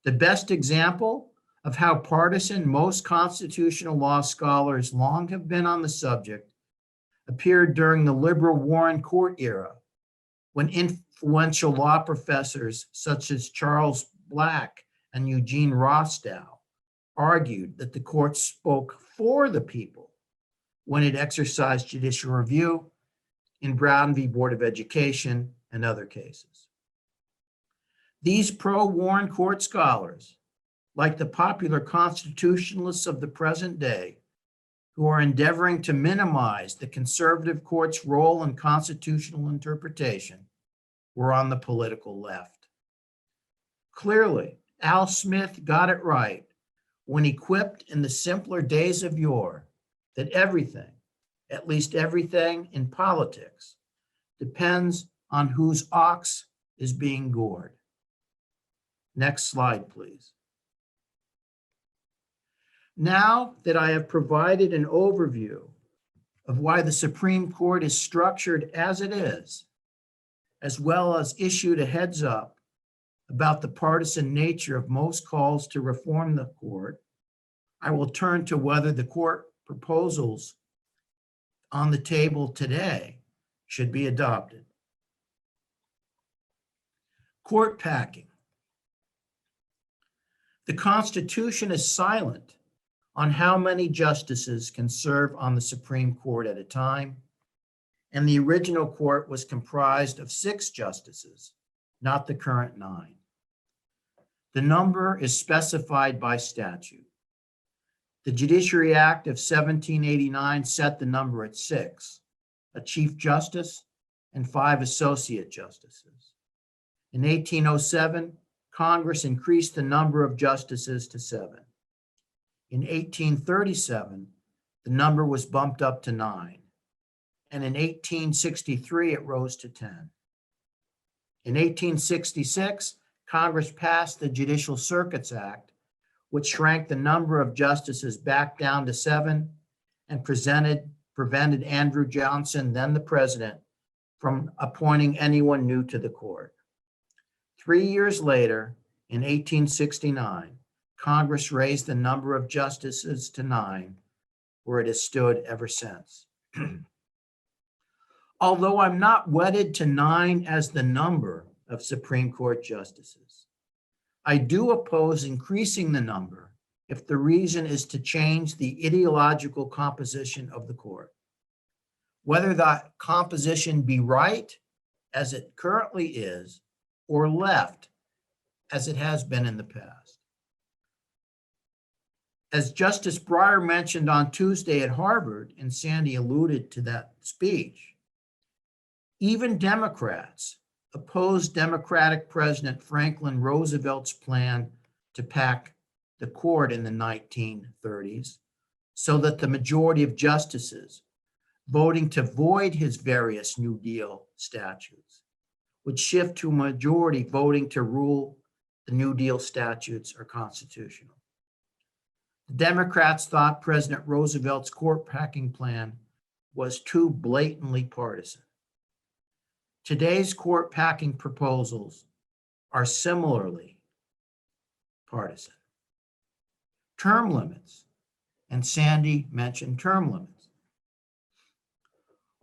The best example of how partisan most constitutional law scholars long have been on the subject appeared during the liberal Warren Court era, when influential law professors such as Charles Black and Eugene Rostow argued that the court spoke for the people when it exercised judicial review in Brown v. Board of Education and other cases. These pro-Warren Court scholars, like the popular constitutionalists of the present day, who are endeavoring to minimize the conservative court's role in constitutional interpretation, were on the political left. Clearly, Al Smith got it right when he quipped in the simpler days of yore that everything, at least everything in politics, depends on whose ox is being gored. Next slide, please. Now that I have provided an overview of why the Supreme Court is structured as it is, as well as issued a heads up about the partisan nature of most calls to reform the court, I will turn to whether the court proposals on the table today should be adopted. Court packing. The Constitution is silent on how many justices can serve on the Supreme Court at a time, and the original court was comprised of 6 justices, not the current 9. The number is specified by statute. The Judiciary Act of 1789 set the number at 6, a Chief Justice and 5 Associate Justices. In 1807, Congress increased the number of justices to 7. In 1837, the number was bumped up to 9. And in 1863, it rose to 10. In 1866, Congress passed the Judicial Circuits Act, which shrank the number of justices back down to 7 and prevented Andrew Johnson, then the president, from appointing anyone new to the court. 3 years later, in 1869, Congress raised the number of justices to 9, where it has stood ever since. Although I'm not wedded to 9 as the number of Supreme Court justices, I do oppose increasing the number if the reason is to change the ideological composition of the court. Whether that composition be right, as it currently is, or left, as it has been in the past. As Justice Breyer mentioned on Tuesday at Harvard, and Sandy alluded to that speech, even Democrats opposed Democratic President Franklin Roosevelt's plan to pack the court in the 1930s so that the majority of justices voting to void his various New Deal statutes would shift to a majority voting to rule the New Deal statutes are constitutional. The Democrats thought President Roosevelt's court packing plan was too blatantly partisan. Today's court packing proposals are similarly partisan. Term limits, and Sandy mentioned term limits.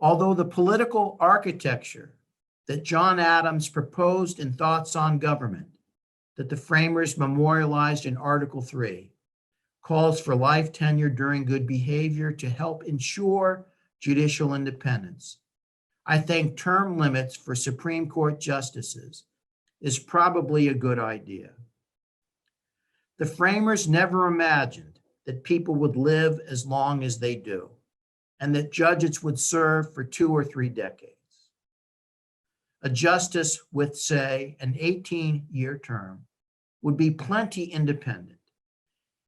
Although the political architecture that John Adams proposed in Thoughts on Government, that the framers memorialized in Article 3, calls for life tenure during good behavior to help ensure judicial independence, I think term limits for Supreme Court justices is probably a good idea. The framers never imagined that people would live as long as they do, and that judges would serve for 2 or 3 decades. A justice with, say, an 18-year term would be plenty independent,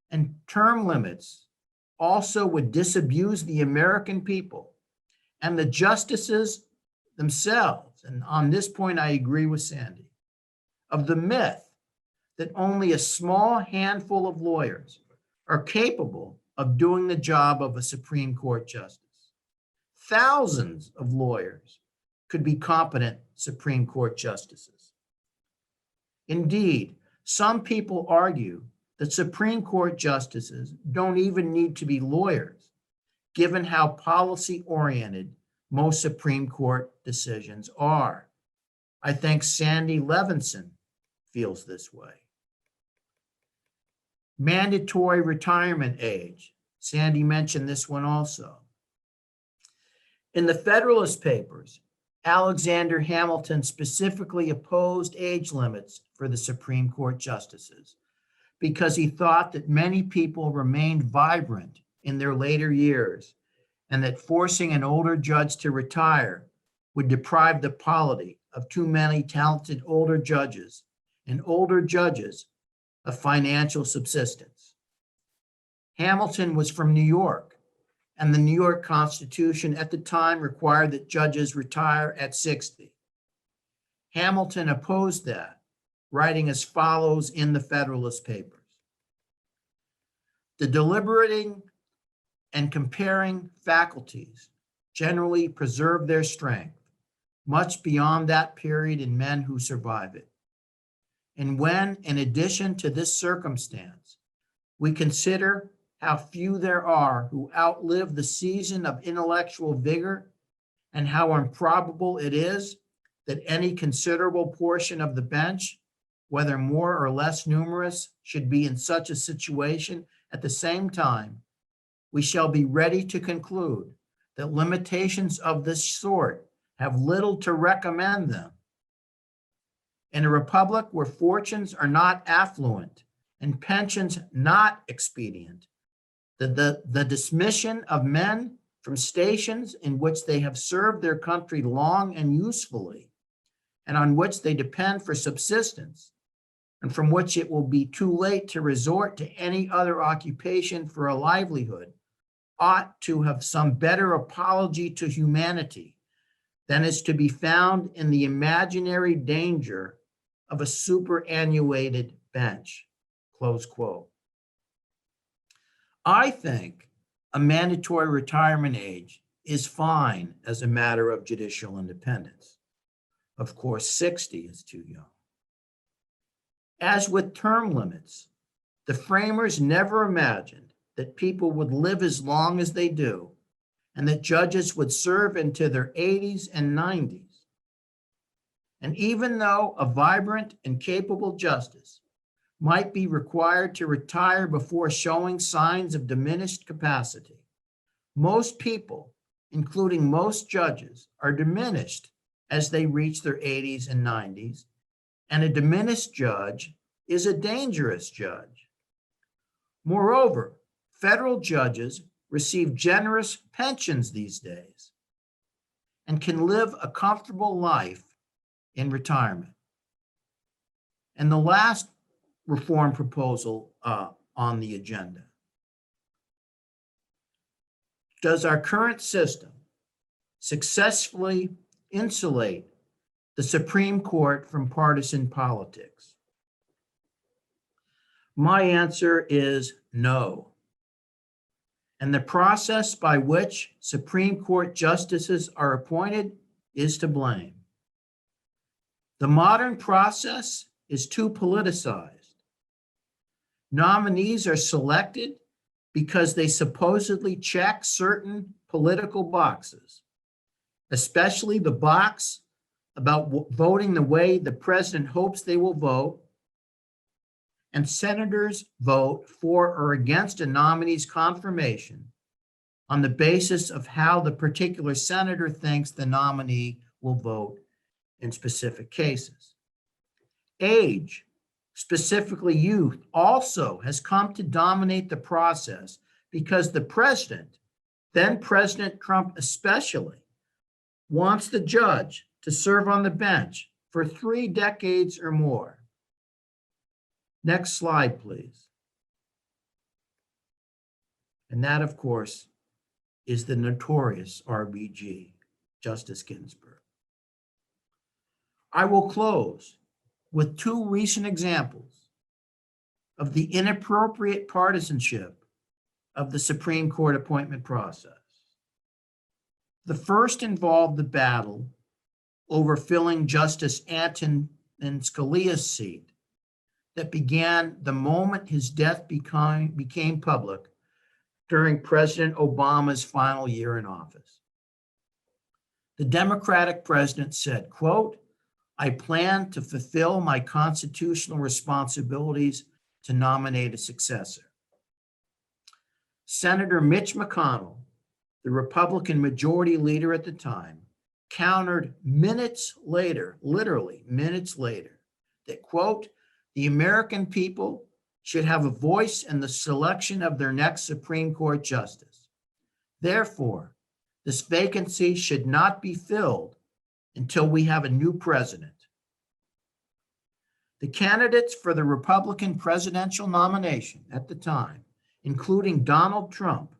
and term limits also would disabuse the American people and the justices themselves, and on this point I agree with Sandy, of the myth that only a small handful of lawyers are capable of doing the job of a Supreme Court justice. Thousands of lawyers could be competent Supreme Court justices. Indeed, some people argue that Supreme Court justices don't even need to be lawyers, given how policy-oriented most Supreme Court decisions are. I think Sandy Levinson feels this way. Mandatory retirement age. Sandy mentioned this one also. In the Federalist Papers, Alexander Hamilton specifically opposed age limits for the Supreme Court justices because he thought that many people remained vibrant in their later years and that forcing an older judge to retire would deprive the polity of too many talented older judges and older judges of financial subsistence. Hamilton was from New York, and the New York Constitution at the time required that judges retire at 60. Hamilton opposed that, writing as follows in the Federalist Papers. The deliberating and comparing faculties generally preserve their strength, much beyond that period in men who survive it. And when, in addition to this circumstance, we consider how few there are who outlive the season of intellectual vigor, and how improbable it is that any considerable portion of the bench, whether more or less numerous, should be in such a situation at the same time, we shall be ready to conclude that limitations of this sort have little to recommend them. In a republic where fortunes are not affluent and pensions not expedient, the dismission of men from stations in which they have served their country long and usefully, and on which they depend for subsistence, and from which it will be too late to resort to any other occupation for a livelihood, ought to have some better apology to humanity than is to be found in the imaginary danger of a superannuated bench, close quote. I think a mandatory retirement age is fine as a matter of judicial independence. Of course, 60 is too young. As with term limits, the framers never imagined that people would live as long as they do and that judges would serve into their 80s and 90s. And even though a vibrant and capable justice might be required to retire before showing signs of diminished capacity, most people, including most judges, are diminished as they reach their 80s and 90s, and a diminished judge is a dangerous judge. Moreover, federal judges receive generous pensions these days and can live a comfortable life in retirement. And the last reform proposal on the agenda. Does our current system successfully insulate the Supreme Court from partisan politics? My answer is no. And the process by which Supreme Court justices are appointed is to blame. The modern process is too politicized. Nominees are selected because they supposedly check certain political boxes, especially the box about voting the way the president hopes they will vote, and senators vote for or against a nominee's confirmation on the basis of how the particular senator thinks the nominee will vote in specific cases. Age, specifically youth, also has come to dominate the process because the president, then President Trump especially, wants the judge to serve on the bench for 3 decades or more. Next slide, please. And that, of course, is the notorious RBG, Justice Ginsburg. I will close with two recent examples of the inappropriate partisanship of the Supreme Court appointment process. The first involved the battle over filling Justice Antonin Scalia's seat that began the moment his death became public during President Obama's final year in office. The Democratic president said, quote, "I plan to fulfill my constitutional responsibilities to nominate a successor." Senator Mitch McConnell, the Republican majority leader at the time, countered minutes later, literally minutes later, that, quote, "The American people should have a voice in the selection of their next Supreme Court justice. Therefore, this vacancy should not be filled until we have a new president." The candidates for the Republican presidential nomination at the time, including Donald Trump,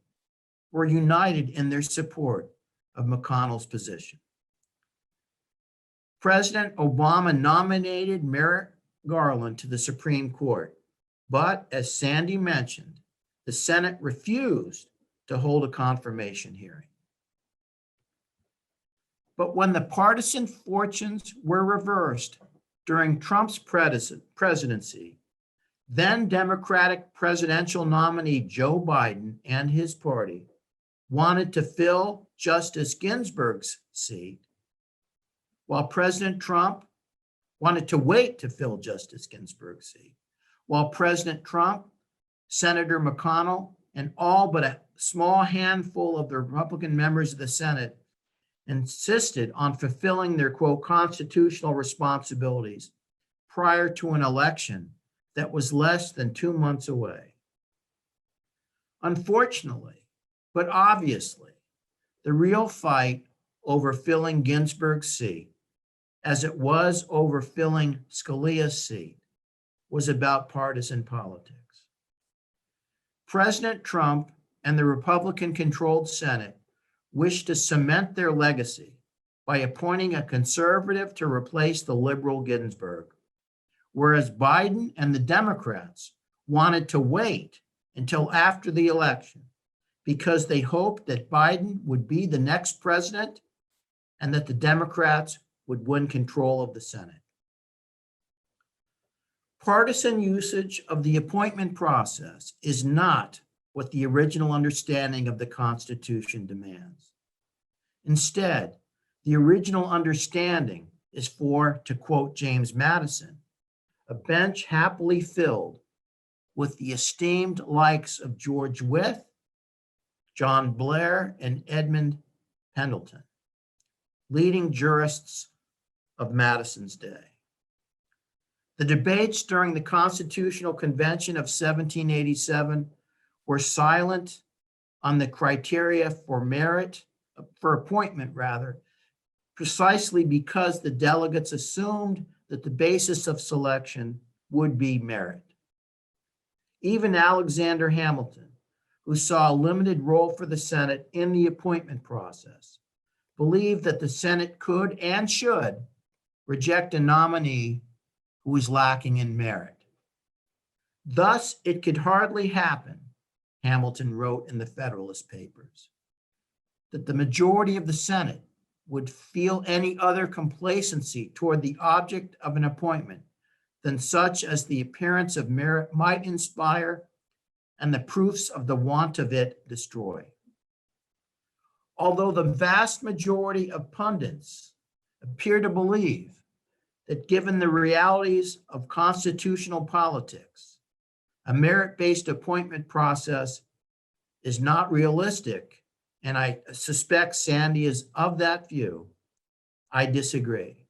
were united in their support of McConnell's position. President Obama nominated Merrick Garland to the Supreme Court, but as Sandy mentioned, the Senate refused to hold a confirmation hearing. But when the partisan fortunes were reversed during Trump's presidency, then Democratic presidential nominee Joe Biden and his party wanted to fill Justice Ginsburg's seat, while President Trump wanted to wait to fill Justice Ginsburg's seat, while President Trump, Senator McConnell, and all but a small handful of the Republican members of the Senate insisted on fulfilling their, quote, constitutional responsibilities prior to an election that was less than 2 months away. Unfortunately, but obviously, the real fight over filling Ginsburg's seat, as it was over filling Scalia's seat, was about partisan politics. President Trump and the Republican-controlled Senate wished to cement their legacy by appointing a conservative to replace the liberal Ginsburg, whereas Biden and the Democrats wanted to wait until after the election because they hoped that Biden would be the next president and that the Democrats would win control of the Senate. Partisan usage of the appointment process is not what the original understanding of the Constitution demands. Instead, the original understanding is for, to quote James Madison, "a bench happily filled with the esteemed likes of George Wythe, John Blair, and Edmund Pendleton, leading jurists of Madison's day." The debates during the Constitutional Convention of 1787 were silent on the criteria for appointment, precisely because the delegates assumed that the basis of selection would be merit. Even Alexander Hamilton, who saw a limited role for the Senate in the appointment process, believed that the Senate could and should reject a nominee who was lacking in merit. Thus, it could hardly happen, Hamilton wrote in the Federalist Papers, that the majority of the Senate would feel any other complacency toward the object of an appointment than such as the appearance of merit might inspire and the proofs of the want of it destroy. Although the vast majority of pundits appear to believe that given the realities of constitutional politics, a merit-based appointment process is not realistic, and I suspect Sandy is of that view, I disagree.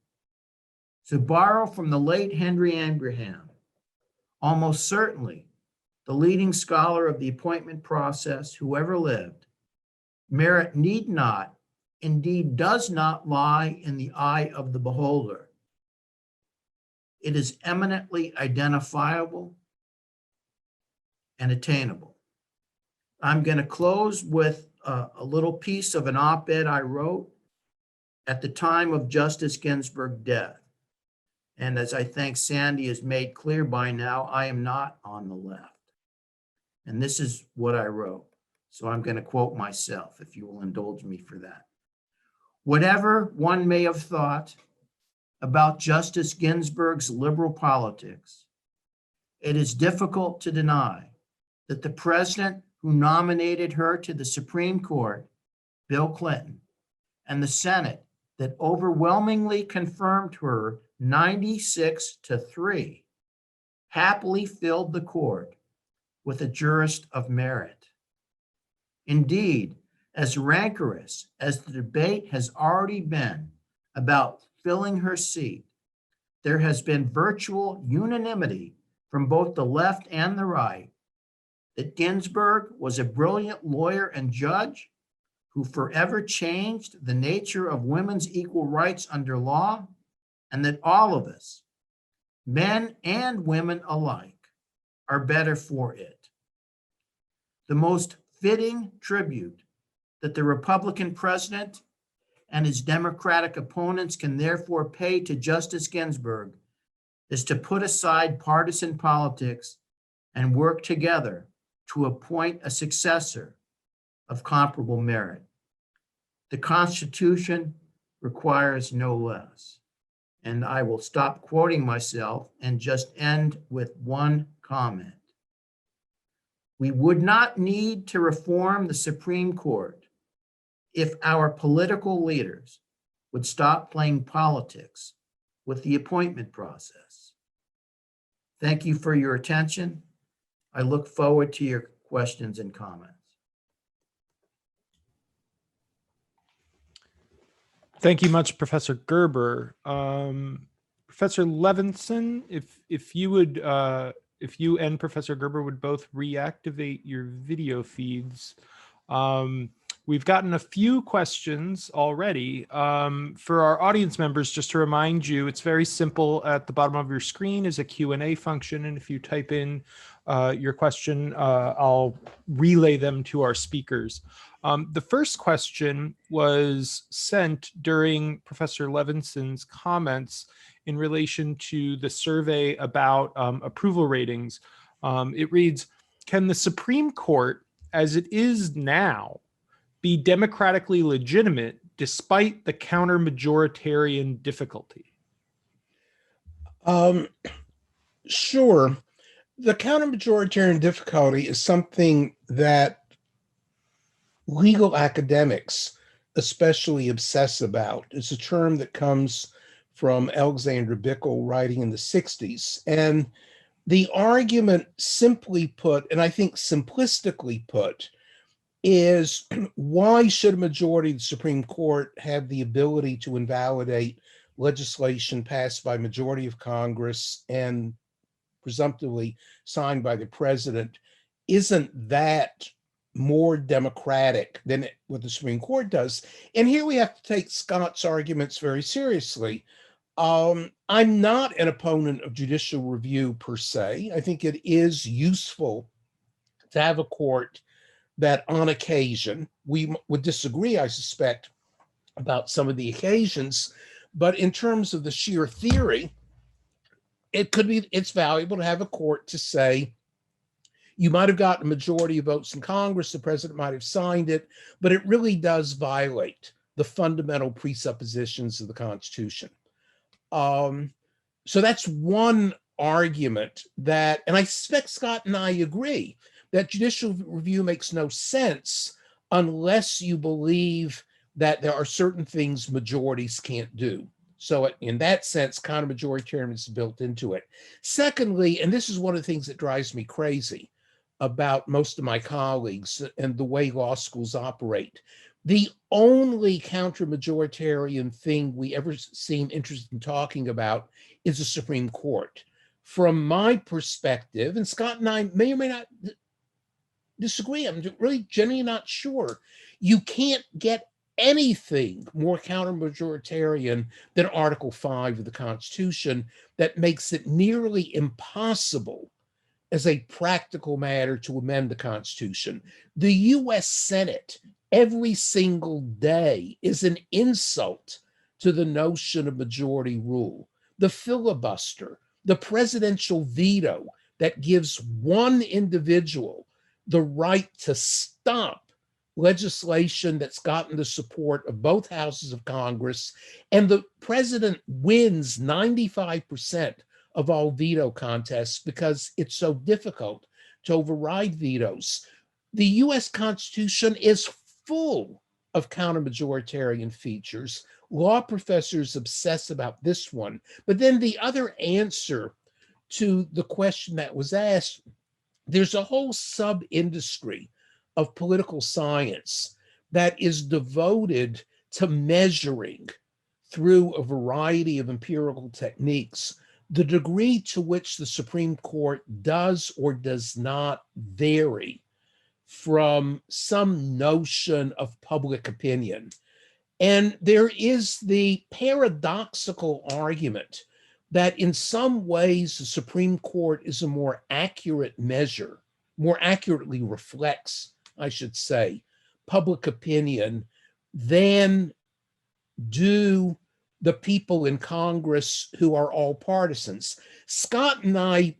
To borrow from the late Henry Abraham, almost certainly the leading scholar of the appointment process who ever lived, merit need not, indeed does not lie in the eye of the beholder. It is eminently identifiable and attainable. I'm going to close with a little piece of an op-ed I wrote at the time of Justice Ginsburg's death. And as I think Sandy has made clear by now, I am not on the left. And this is what I wrote. So I'm going to quote myself, if you will indulge me for that. Whatever one may have thought about Justice Ginsburg's liberal politics, it is difficult to deny that the president who nominated her to the Supreme Court, Bill Clinton, and the Senate that overwhelmingly confirmed her 96-3, happily filled the court with a jurist of merit. Indeed, as rancorous as the debate has already been about filling her seat, there has been virtual unanimity from both the left and the right that Ginsburg was a brilliant lawyer and judge who forever changed the nature of women's equal rights under law, and that all of us, men and women alike, are better for it. The most fitting tribute that the Republican president and his Democratic opponents can therefore pay to Justice Ginsburg is to put aside partisan politics and work together to appoint a successor of comparable merit. The Constitution requires no less. And I will stop quoting myself and just end with one comment. We would not need to reform the Supreme Court if our political leaders would stop playing politics with the appointment process. Thank you for your attention. I look forward to your questions and comments.
Thank you much, Professor Gerber. Professor Levinson, if you and Professor Gerber would both reactivate your video feeds. We've gotten a few questions already. For our audience members, just to remind you, it's very simple. At the bottom of your screen is a Q&A function, and if you type in your question, I'll relay them to our speakers. The first question was sent during Professor Levinson's comments in relation to the survey about approval ratings. It reads, can the Supreme Court, as it is now, be democratically legitimate despite the counter-majoritarian difficulty?
Sure. The counter-majoritarian difficulty is something that legal academics especially obsess about. It's a term that comes from Alexander Bickel writing in the 60s. And the argument, simply put, and I think simplistically put, is why should a majority of the Supreme Court have the ability to invalidate legislation passed by a majority of Congress and presumptively signed by the president? Isn't that more democratic than what the Supreme Court does? And here we have to take Scott's arguments very seriously. I'm not an opponent of judicial review per se. I think it is useful to have a court that on occasion, we would disagree, I suspect, about some of the occasions, but in terms of the sheer theory, it's valuable to have a court to say, you might have gotten a majority of votes in Congress, the president might have signed it, but it really does violate the fundamental presuppositions of the Constitution. So that's one argument that, and I suspect Scott and I agree, that judicial review makes no sense unless you believe that there are certain things majorities can't do. So in that sense, counter-majoritarianism is built into it. Secondly, and this is one of the things that drives me crazy about most of my colleagues and the way law schools operate, the only counter-majoritarian thing we ever seem interested in talking about is the Supreme Court. From my perspective, and Scott and I may or may not disagree, I'm really genuinely not sure, you can't get anything more counter-majoritarian than Article 5 of the Constitution that makes it nearly impossible as a practical matter to amend the Constitution. The US Senate every single day is an insult to the notion of majority rule. the filibuster, the presidential veto that gives one individual the right to stop legislation that's gotten the support of both houses of Congress, and the president wins 95% of all veto contests because it's so difficult to override vetoes. The US Constitution is full of counter-majoritarian features. Law professors obsess about this one, but then the other answer to the question that was asked, there's a whole sub-industry of political science that is devoted to measuring through a variety of empirical techniques the degree to which the Supreme Court does or does not vary from some notion of public opinion. And there is the paradoxical argument that in some ways the Supreme Court is a more accurate measure, more accurately reflects, I should say, public opinion than do the people in Congress who are all partisans. Scott and I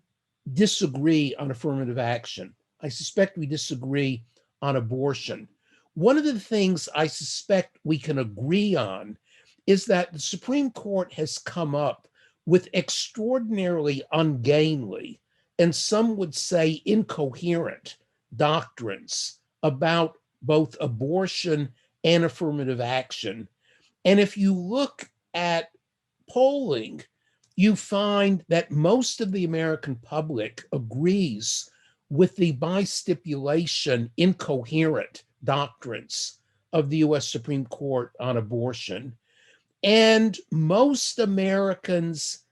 disagree on affirmative action. I suspect we disagree on abortion. One of the things I suspect we can agree on is that the Supreme Court has come up with extraordinarily ungainly, and some would say incoherent, doctrines about both abortion and affirmative action. And if you look at polling, you find that most of the American public agrees with the by stipulation incoherent doctrines of the US Supreme Court on abortion. And most Americans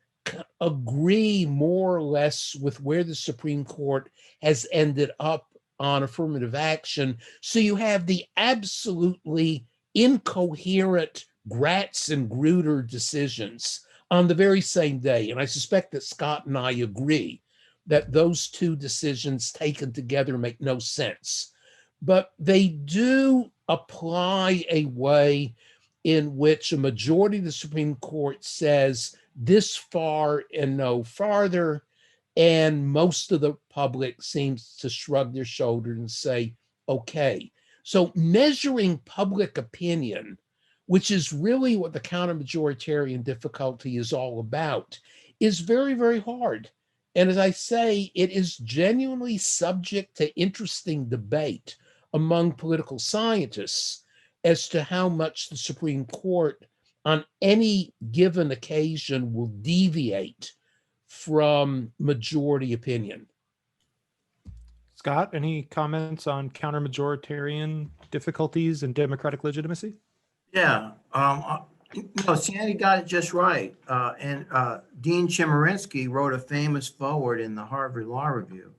agree more or less with where the Supreme Court has ended up on affirmative action. So you have the absolutely incoherent Gratz and Grutter decisions on the very same day. And I suspect that Scott and I agree that those two decisions taken together make no sense. But they do apply a way in which a majority of the Supreme Court says this far and no farther, and most of the public seems to shrug their shoulders and say, okay. So measuring public opinion, which is really what the counter-majoritarian difficulty is all about, is very, very hard. And as I say, it is genuinely subject to interesting debate among political scientists as to how much the Supreme Court on any given occasion will deviate from majority opinion.
Scott, any comments on counter-majoritarian difficulties and democratic legitimacy?
Yeah, no, Sandy got it just right. And Dean Chemerinsky wrote a famous foreword in the Harvard Law Review,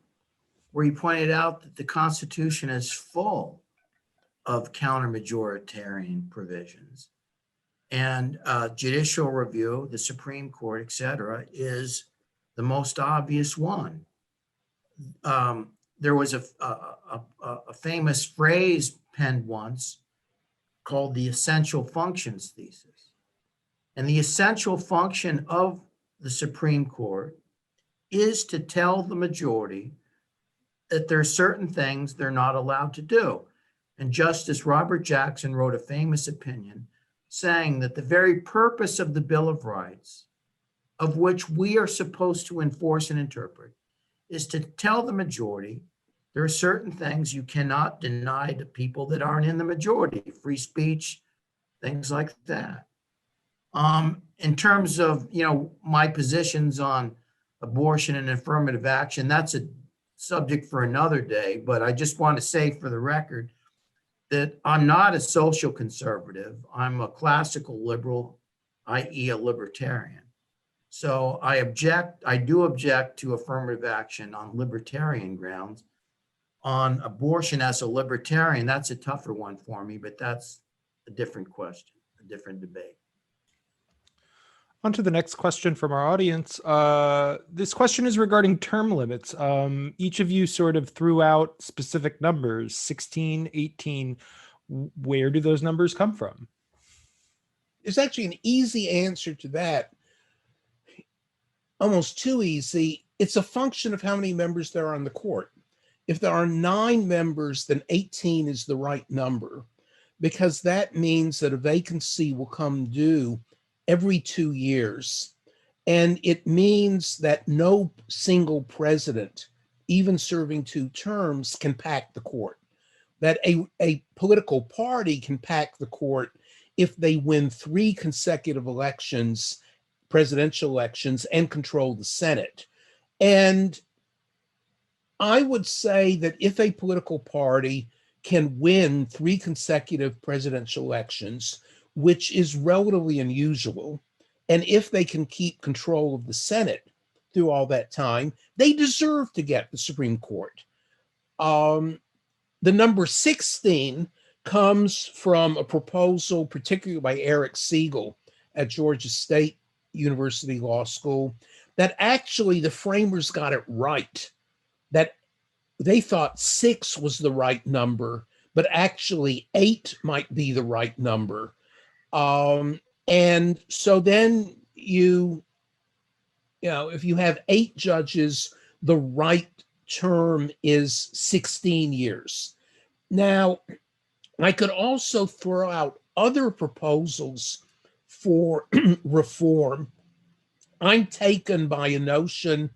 where he pointed out that the Constitution is full of counter-majoritarian provisions. And judicial review, the Supreme Court, et cetera, is the most obvious one. There was a famous phrase penned once called the essential functions thesis. And the essential function of the Supreme Court is to tell the majority that there are certain things they're not allowed to do. And Justice Robert Jackson wrote a famous opinion saying that the very purpose of the Bill of Rights, of which we are supposed to enforce and interpret, is to tell the majority there are certain things you cannot deny to people that aren't in the majority, free speech, things like that. In terms of, my positions on abortion and affirmative action, that's a subject for another day, but I just want to say for the record that I'm not a social conservative. I'm a classical liberal, i.e. a libertarian. So I do object to affirmative action on libertarian grounds. On abortion as a libertarian, that's a tougher one for me, but that's a different question, a different debate.
On to the next question from our audience. This question is regarding term limits. Each of you sort of threw out specific numbers, 16, 18. Where do those numbers come from?
There's actually an easy answer to that. almost too easy. It's a function of how many members there are on the court. If there are 9 members, then 18 is the right number, because that means that a vacancy will come due every 2 years. And it means that no single president, even serving 2 terms, can pack the court. That a political party can pack the court if they win 3 consecutive elections, presidential elections, and control the Senate. And I would say that if a political party can win 3 consecutive presidential elections, which is relatively unusual, and if they can keep control of the Senate through all that time, they deserve to get the Supreme Court. The number 16 comes from a proposal, particularly by Eric Siegel at Georgia State University Law School, that actually the framers got it right, that they thought 6 was the right number, but actually 8 might be the right number. And so then if you have 8 judges, the right term is 16 years. Now, I could also throw out other proposals for reform. I'm taken by a notion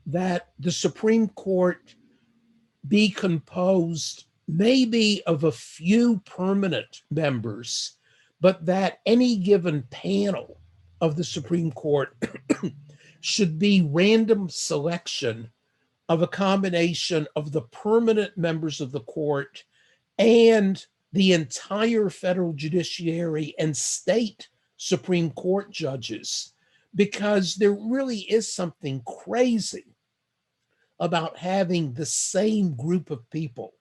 that the Supreme Court be composed maybe of a few permanent members, but that any given panel of the Supreme Court should be random selection of a combination of the permanent members of the court and the entire federal judiciary and state Supreme Court judges, because there really is something crazy about having the same group of people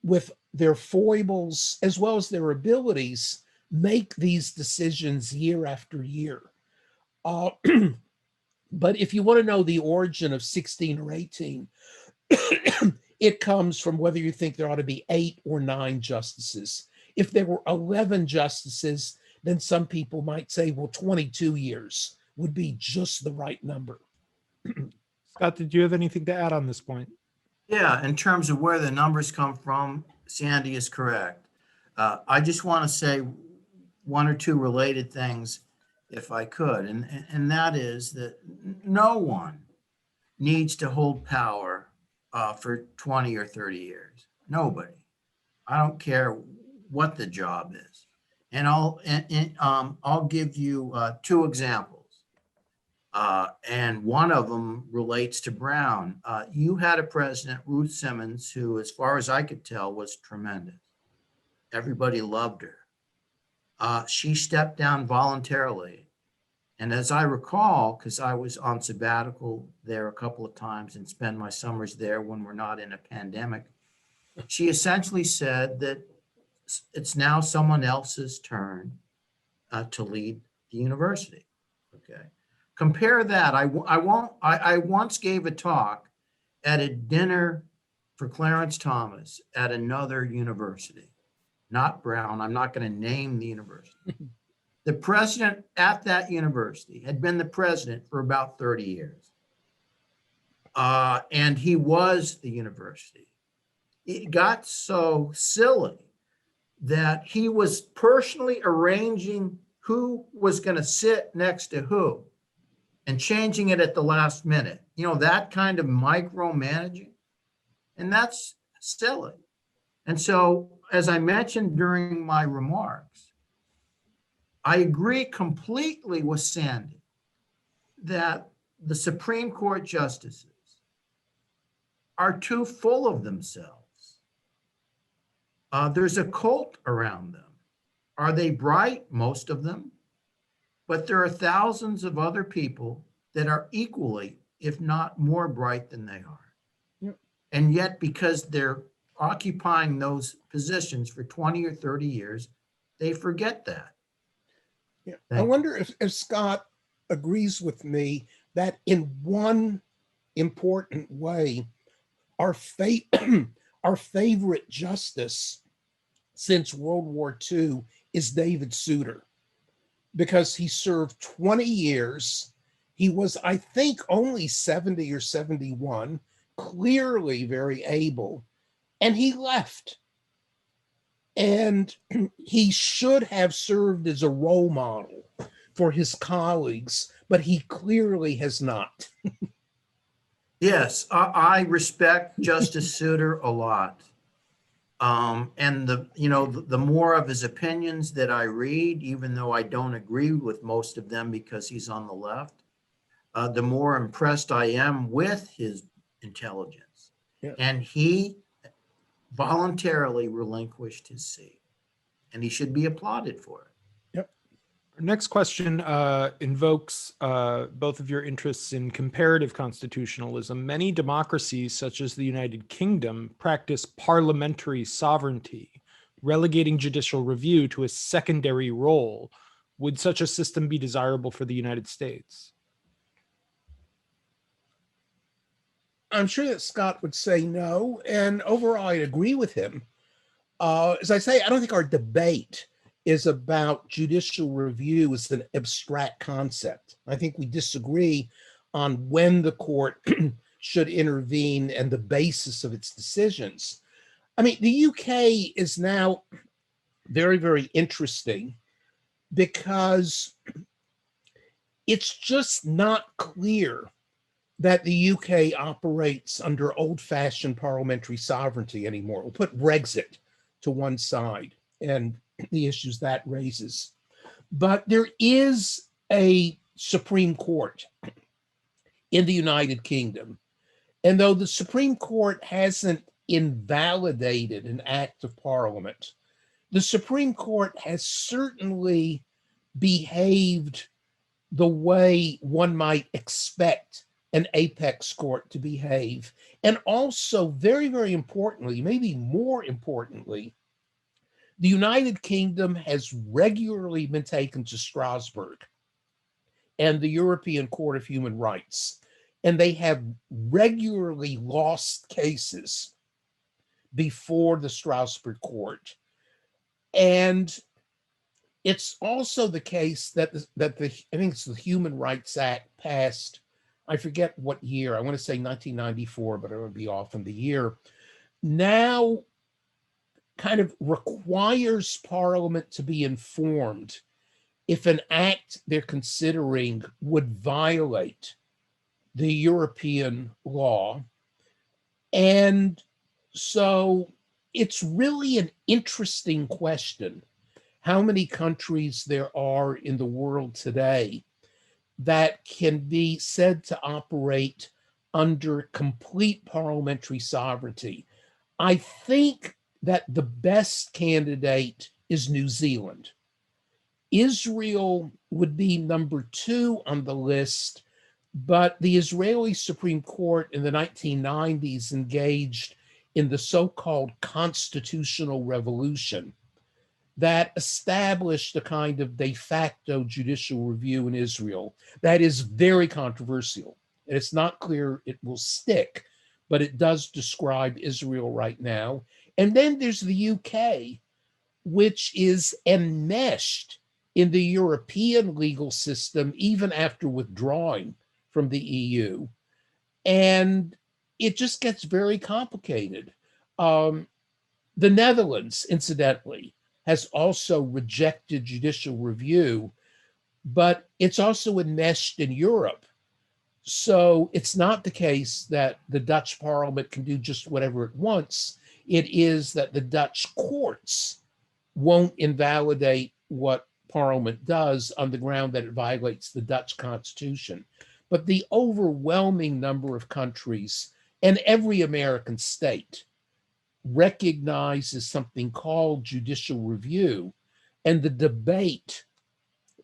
with their foibles as well as their abilities make these decisions year after year. But if you want to know the origin of 16 or 18, it comes from whether you think there ought to be 8 or 9 justices. If there were 11 justices, then some people might say, well, 22 years would be just the right number.
Scott, did you have anything to add on this point?
Yeah, in terms of where the numbers come from, Sandy is correct. I just want to say 1 or 2 related things, if I could, and that is that no one needs to hold power for 20 or 30 years. Nobody. I don't care what the job is. And I'll give you 2 examples. And one of them relates to Brown. You had a president, Ruth Simmons, who, as far as I could tell, was tremendous. Everybody loved her. She stepped down voluntarily. And as I recall, because I was on sabbatical there a couple of times and spend my summers there when we're not in a pandemic, she essentially said that it's now someone else's turn to lead the university. Okay. Compare that. I once gave a talk at a dinner for Clarence Thomas at another university, not Brown. I'm not going to name the university. The president at that university had been the president for about 30 years. And he was the university. It got so silly that he was personally arranging who was going to sit next to who and changing it at the last minute. You know, that kind of micromanaging. And that's silly. And so, as I mentioned during my remarks, I agree completely with Sandy that the Supreme Court justices are too full of themselves. There's a cult around them. Are they bright? Most of them. But there are thousands of other people that are equally, if not more bright than they are. Yep. And yet, because they're occupying those positions for 20 or 30 years, they forget that.
Yeah. I wonder if Scott agrees with me that in one important way, our favorite justice since World War II is David Souter, because he served 20 years. He was, I think, only 70 or 71, clearly very able, and he left. And he should have served as a role model for his colleagues, but he clearly has not.
Yes, I respect Justice Souter a lot. And the more of his opinions that I read, even though I don't agree with most of them because he's on the left, the more impressed I am with his intelligence.
Yeah.
And he voluntarily relinquished his seat, and he should be applauded for it.
Our next question invokes both of your interests in comparative constitutionalism. Many democracies, such as the United Kingdom, practice parliamentary sovereignty, relegating judicial review to a secondary role. Would such a system be desirable for the United States?
I'm sure that Scott would say no, and overall I'd agree with him. As I say, I don't think our debate is about judicial review as an abstract concept. I think we disagree on when the court should intervene and the basis of its decisions. I mean, the UK is now very, very interesting because it's just not clear that the UK operates under old-fashioned parliamentary sovereignty anymore. We'll put Brexit to one side and the issues that raises. But there is a Supreme Court in the United Kingdom. And though the Supreme Court hasn't invalidated an act of Parliament, the Supreme Court has certainly behaved the way one might expect an apex court to behave. And also, very, very importantly, maybe more importantly, the United Kingdom has regularly been taken to Strasbourg and the European Court of Human Rights, and they have regularly lost cases before the Strasbourg court. And it's also the case that I think it's the Human Rights Act passed, I forget what year, I want to say 1994, but I would be off on the year, now kind of requires Parliament to be informed if an act they're considering would violate the European law. And so it's really an interesting question how many countries there are in the world today that can be said to operate under complete parliamentary sovereignty. I think that the best candidate is New Zealand. Israel would be number 2 on the list, but the Israeli Supreme Court in the 1990s engaged in the so-called constitutional revolution that established a kind of de facto judicial review in Israel that is very controversial. And it's not clear it will stick, but it does describe Israel right now. And then there's the UK, which is enmeshed in the European legal system, even after withdrawing from the EU. And it just gets very complicated. The Netherlands, incidentally, has also rejected judicial review, but it's also enmeshed in Europe. So it's not the case that the Dutch parliament can do just whatever it wants. It is that the Dutch courts won't invalidate what parliament does on the ground that it violates the Dutch constitution. But the overwhelming number of countries and every American state recognizes something called judicial review, and the debate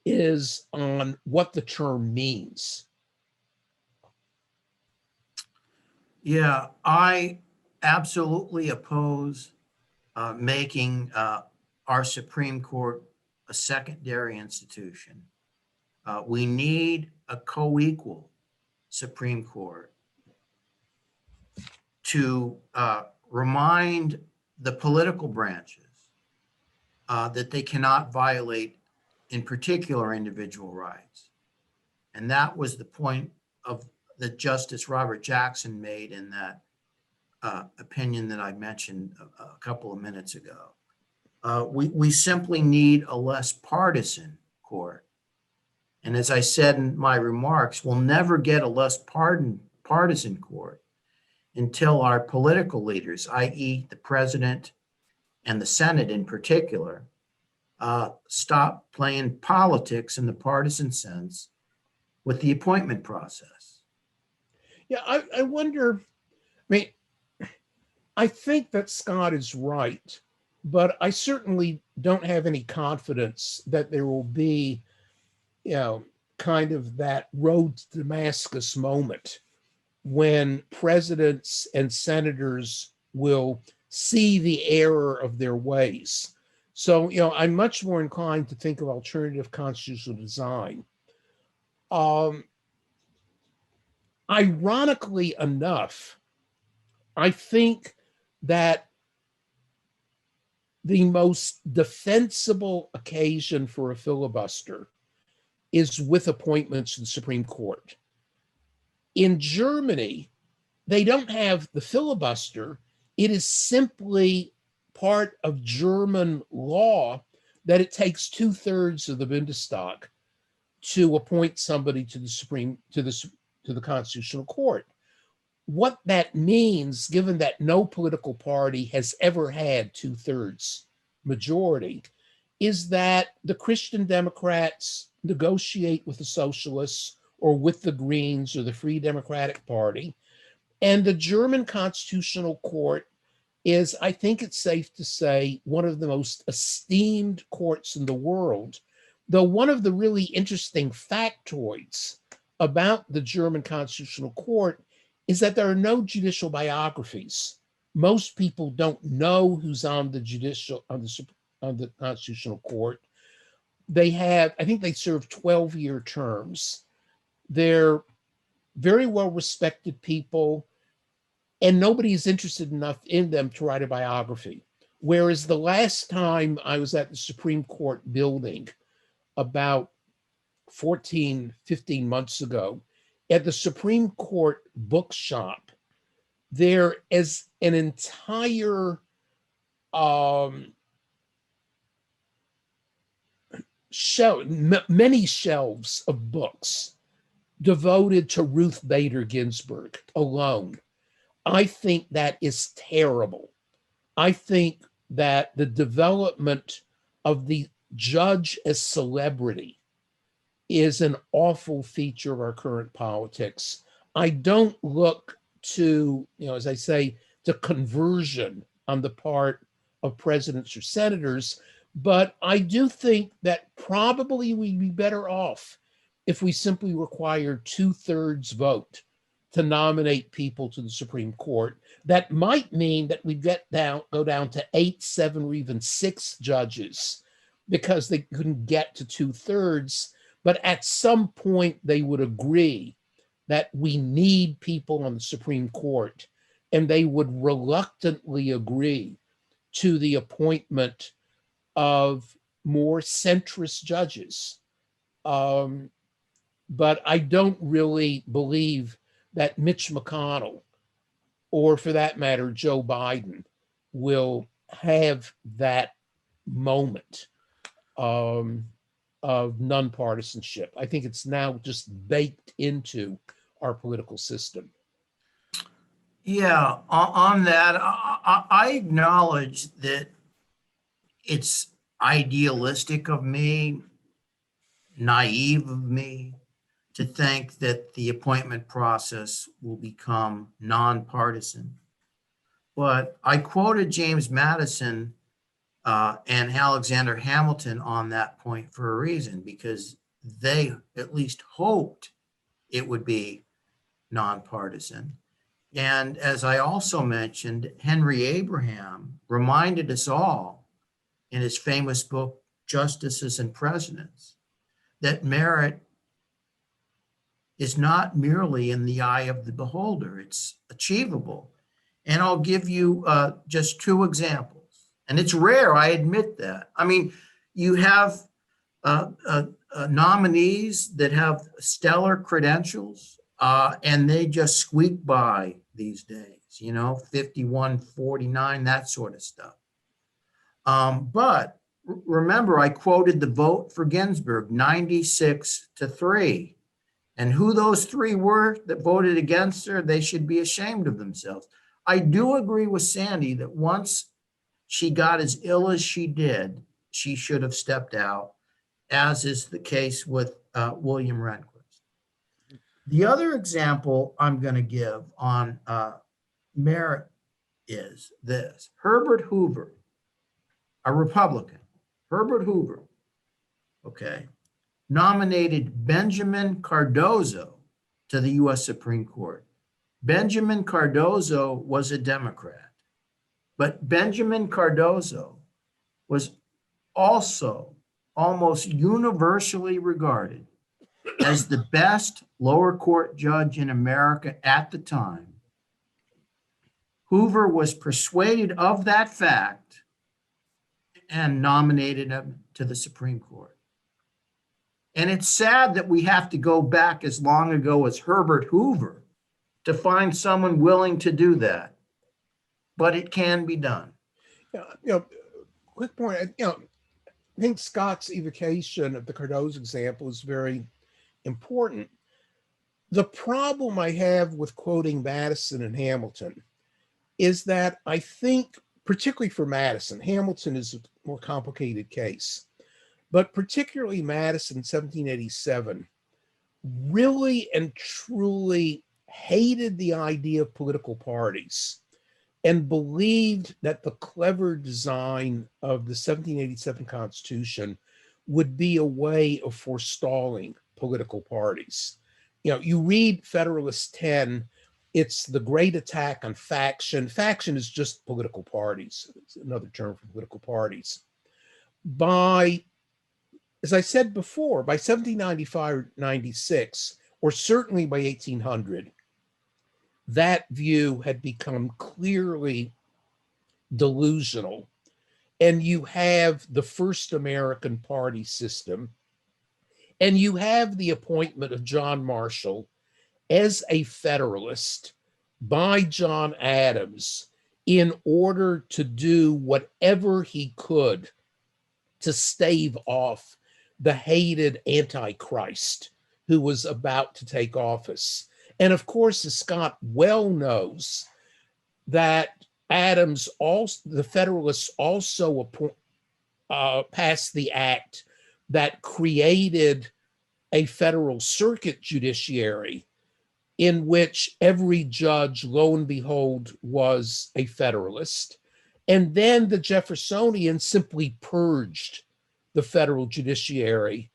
is on what the term means.
Yeah, I absolutely oppose making our Supreme Court a secondary institution. We need a co-equal Supreme Court to remind the political branches that they cannot violate, in particular, individual rights. And that was the point of that Justice Robert Jackson made in that opinion that I mentioned a couple of minutes ago. We simply need a less partisan court. And as I said in my remarks, we'll never get a less partisan court until our political leaders, i.e. the president and the Senate in particular, stop playing politics in the partisan sense with the appointment process.
Yeah, I wonder, I mean, I think that Scott is right, but I certainly don't have any confidence that there will be, kind of that road to Damascus moment when presidents and senators will see the error of their ways. So, I'm much more inclined to think of alternative constitutional design. Ironically enough, I think that the most defensible occasion for a filibuster is with appointments to the Supreme Court. In Germany, they don't have the filibuster. It is simply part of German law that it takes 2/3 of the Bundestag to appoint somebody to the Constitutional Court. What that means, given that no political party has ever had 2/3 majority, is that the Christian Democrats negotiate with the socialists or with the Greens or the Free Democratic Party. And the German Constitutional Court is, I think it's safe to say, one of the most esteemed courts in the world. Though one of the really interesting factoids about the German Constitutional Court is that there are no judicial biographies. Most people don't know who's on the Constitutional Court. They have, I think they serve 12-year terms. They're very well-respected people, and nobody is interested enough in them to write a biography. Whereas the last time I was at the Supreme Court building, about 14, 15 months ago, at the Supreme Court bookshop, there is an entire many shelves of books devoted to Ruth Bader Ginsburg alone. I think that is terrible. I think that the development of the judge as celebrity is an awful feature of our current politics. I don't look to, as I say, to conversion on the part of presidents or senators, but I do think that probably we'd be better off if we simply required 2/3 vote to nominate people to the Supreme Court. That might mean that we go down to 8, 7, or even 6 judges because they couldn't get to 2/3. But at some point, they would agree that we need people on the Supreme Court, and they would reluctantly agree to the appointment of more centrist judges. But I don't really believe that Mitch McConnell, or for that matter, Joe Biden, will have that moment of nonpartisanship. I think it's now just baked into our political system.
Yeah, on that, I acknowledge that it's idealistic of me, naive of me, to think that the appointment process will become nonpartisan. But I quoted James Madison and Alexander Hamilton on that point for a reason, because they at least hoped it would be nonpartisan. And as I also mentioned, Henry Abraham reminded us all in his famous book, Justices and Presidents, that merit is not merely in the eye of the beholder, it's achievable. And I'll give you just 2 examples. And it's rare, I admit that. I mean, you have nominees that have stellar credentials, and they just squeak by these days, 51-49, that sort of stuff. But remember, I quoted the vote for Ginsburg, 96-3. And who those three were that voted against her, they should be ashamed of themselves. I do agree with Sandy that once she got as ill as she did, she should have stepped out, as is the case with William Rehnquist. The other example I'm going to give on merit is this. Herbert Hoover, a Republican, Herbert Hoover, okay, nominated Benjamin Cardozo to the U.S. Supreme Court. Benjamin Cardozo was a Democrat, but Benjamin Cardozo was also almost universally regarded as the best lower court judge in America at the time. Hoover was persuaded of that fact and nominated him to the Supreme Court. And it's sad that we have to go back as long ago as Herbert Hoover to find someone willing to do that. But it can be done.
Quick point. I think Scott's evocation of the Cardozo example is very important. The problem I have with quoting Madison and Hamilton is that I think, particularly for Madison, Hamilton is a more complicated case. But particularly Madison, 1787, really and truly hated the idea of political parties and believed that the clever design of the 1787 Constitution would be a way of forestalling political parties. You read Federalist 10, it's the great attack on faction. Faction is just political parties. It's another term for political parties. As I said before, by 1795 or 96, or certainly by 1800, that view had become clearly delusional. And you have the first American party system, and you have the appointment of John Marshall as a Federalist by John Adams in order to do whatever he could to stave off the hated Antichrist who was about to take office. And of course, as Scott well knows, that Adams, also, the Federalists also passed the act that created a federal circuit judiciary in which every judge, lo and behold, was a Federalist. And then the Jeffersonians simply purged the federal judiciary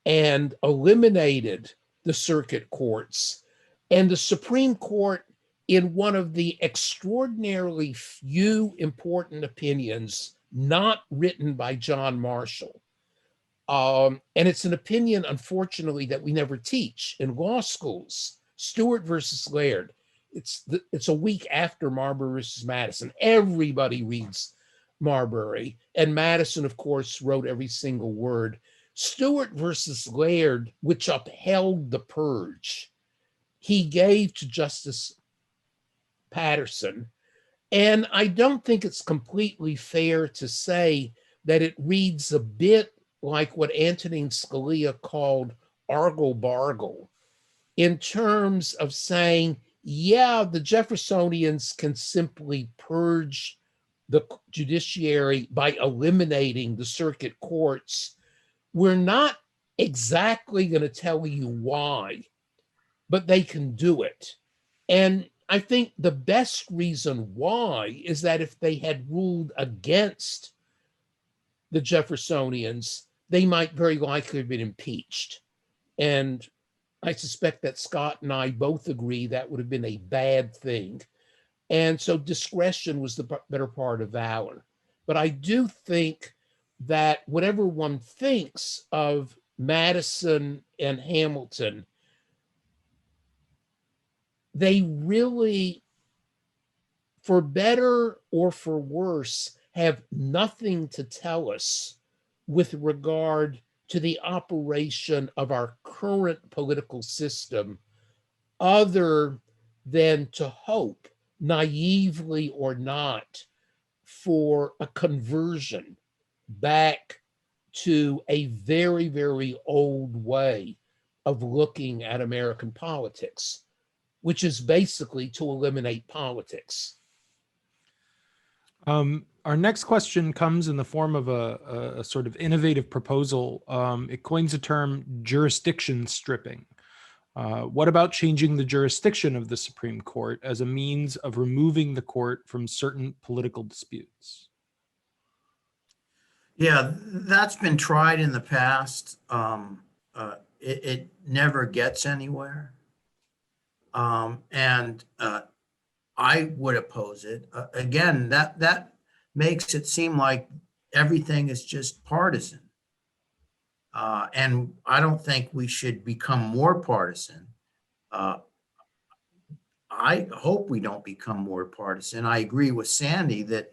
and eliminated the circuit courts. And the Supreme Court, in one of the extraordinarily few important opinions not written by John Marshall, and it's an opinion, unfortunately, that we never teach in law schools, Stuart versus Laird. It's a week after Marbury versus Madison. Everybody reads Marbury, and Madison, of course, wrote every single word. Stuart versus Laird, which upheld the purge, he gave to Justice Patterson. And I don't think it's completely fair to say that it reads a bit like what Antonin Scalia called argle-bargle, in terms of saying, yeah, the Jeffersonians can simply purge the judiciary by eliminating the circuit courts. We're not exactly going to tell you why, but they can do it. And I think the best reason why is that if they had ruled against the Jeffersonians, they might very likely have been impeached. And I suspect that Scott and I both agree that would have been a bad thing. And so discretion was the better part of valor. But I do think that whatever one thinks of Madison and Hamilton, they really, for better or for worse, have nothing to tell us with regard to the operation of our current political system other than to hope, naively or not, for a conversion back to a very, very old way of looking at American politics, which is basically to eliminate politics.
Our next question comes in the form of a sort of innovative proposal. It coins the term jurisdiction stripping. What about changing the jurisdiction of the Supreme Court as a means of removing the court from certain political disputes?
Yeah, that's been tried in the past. It never gets anywhere. And I would oppose it. Again, that makes it seem like everything is just partisan. And I don't think we should become more partisan. I hope we don't become more partisan. I agree with Sandy that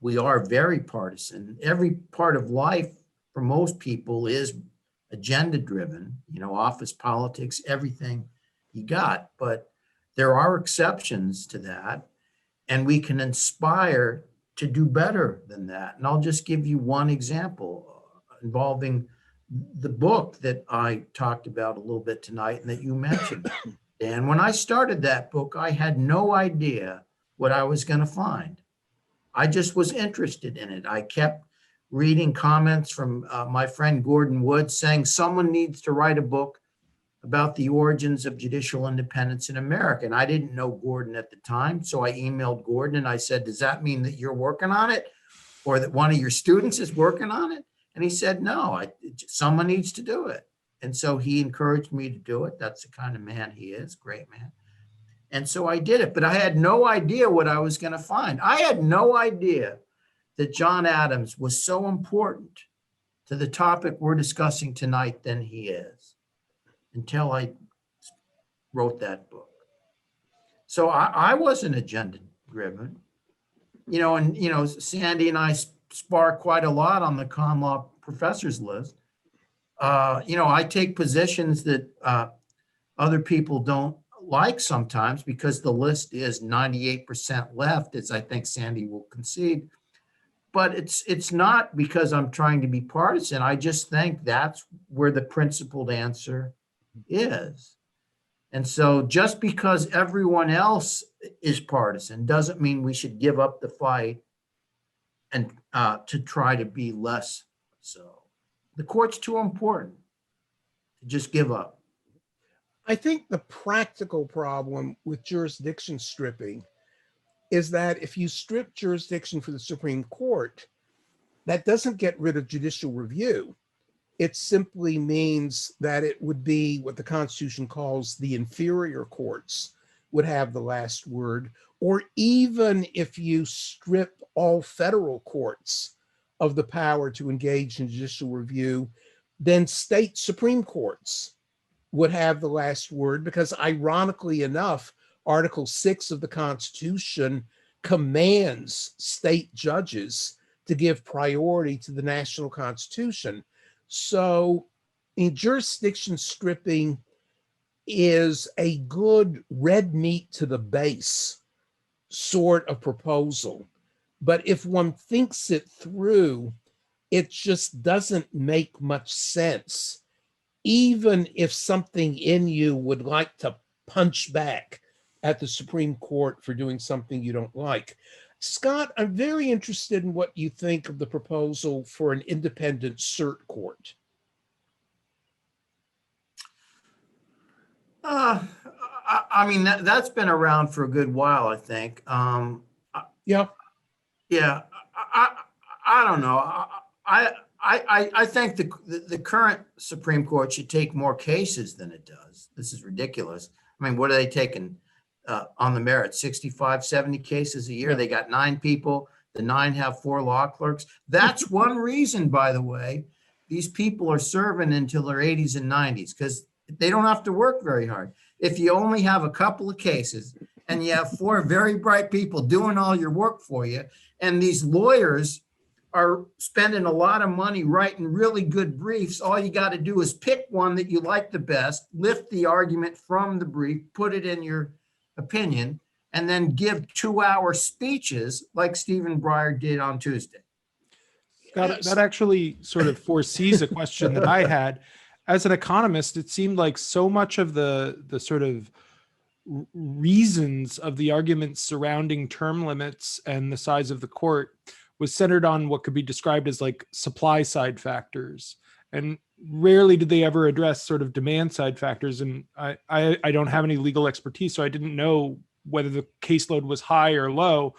we are very partisan. Every part of life for most people is agenda driven, office politics, everything you got. But there are exceptions to that, and we can inspire to do better than that. And I'll just give you one example involving the book that I talked about a little bit tonight and that you mentioned. And when I started that book, I had no idea what I was going to find. I just was interested in it. I kept reading comments from my friend Gordon Woods saying someone needs to write a book about the origins of judicial independence in America. And I didn't know Gordon at the time. So I emailed Gordon and I said, does that mean that you're working on it or that one of your students is working on it? And he said, no, someone needs to do it. And so he encouraged me to do it. That's the kind of man he is, great man. And so I did it, but I had no idea what I was going to find. I had no idea that John Adams was so important to the topic we're discussing tonight than he is until I wrote that book. So I wasn't agenda driven, and Sandy and I spar quite a lot on the con law professors list. I take positions that other people don't like sometimes because the list is 98% left, as I think Sandy will concede. But it's not because I'm trying to be partisan. I just think that's where the principled answer is. And so just because everyone else is partisan doesn't mean we should give up the fight and to try to be less so. The court's too important to just give up.
I think the practical problem with jurisdiction stripping is that if you strip jurisdiction for the Supreme Court, that doesn't get rid of judicial review. It simply means that it would be what the Constitution calls the inferior courts would have the last word, or even if you strip all federal courts of the power to engage in judicial review, then state Supreme Courts would have the last word, because ironically enough, Article 6 of the Constitution commands state judges to give priority to the national Constitution. So in jurisdiction stripping is a good red meat to the base sort of proposal. But if one thinks it through, it just doesn't make much sense. Even if something in you would like to punch back at the Supreme Court for doing something you don't like. Scott, I'm very interested in what you think of the proposal for an independent cert court.
I mean, that's been around for a good while, I think.
Yeah.
Yeah, I don't know. I think the current Supreme Court should take more cases than it does. This is ridiculous. I mean, what are they taking on the merit? 65, 70 cases a year.
Yeah.
They got 9 people. The 9 have 4 law clerks. That's one reason, by the way, these people are serving until their 80s and 90s, because they don't have to work very hard. If you only have a couple of cases and you have 4 very bright people doing all your work for you, and these lawyers are spending a lot of money writing really good briefs. All you got to do is pick one that you like the best, lift the argument from the brief, put it in your opinion, and then give 2-hour speeches like Stephen Breyer did on Tuesday.
That actually sort of foresees a question that I had. As an economist, it seemed like so much of the sort of reasons of the arguments surrounding term limits and the size of the court was centered on what could be described as like supply side factors. And rarely did they ever address sort of demand side factors. And I don't have any legal expertise, so I didn't know whether the caseload was high or low.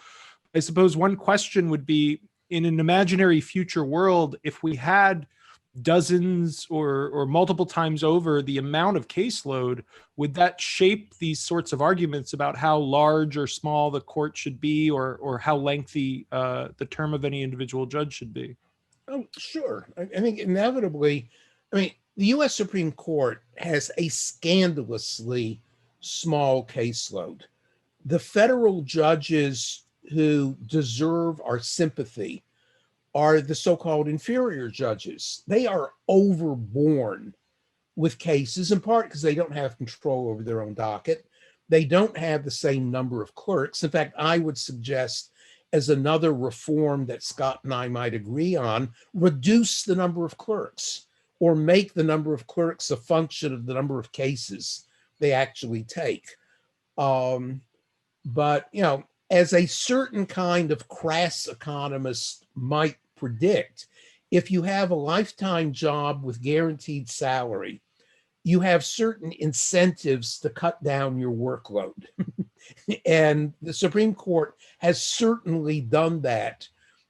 I suppose one question would be, in an imaginary future world, if we had dozens or multiple times over the amount of caseload, would that shape these sorts of arguments about how large or small the court should be, or how lengthy the term of any individual judge should be?
Oh, sure. I think inevitably, the U.S. Supreme Court has a scandalously small caseload. The federal judges who deserve our sympathy are the so-called inferior judges. They are overborne with cases, in part because they don't have control over their own docket. They don't have the same number of clerks. In fact, I would suggest, as another reform that Scott and I might agree on, reduce the number of clerks, or make the number of clerks a function of the number of cases they actually take. But, as a certain kind of crass economist might predict, if you have a lifetime job with guaranteed salary, you have certain incentives to cut down your workload. And the Supreme Court has certainly done that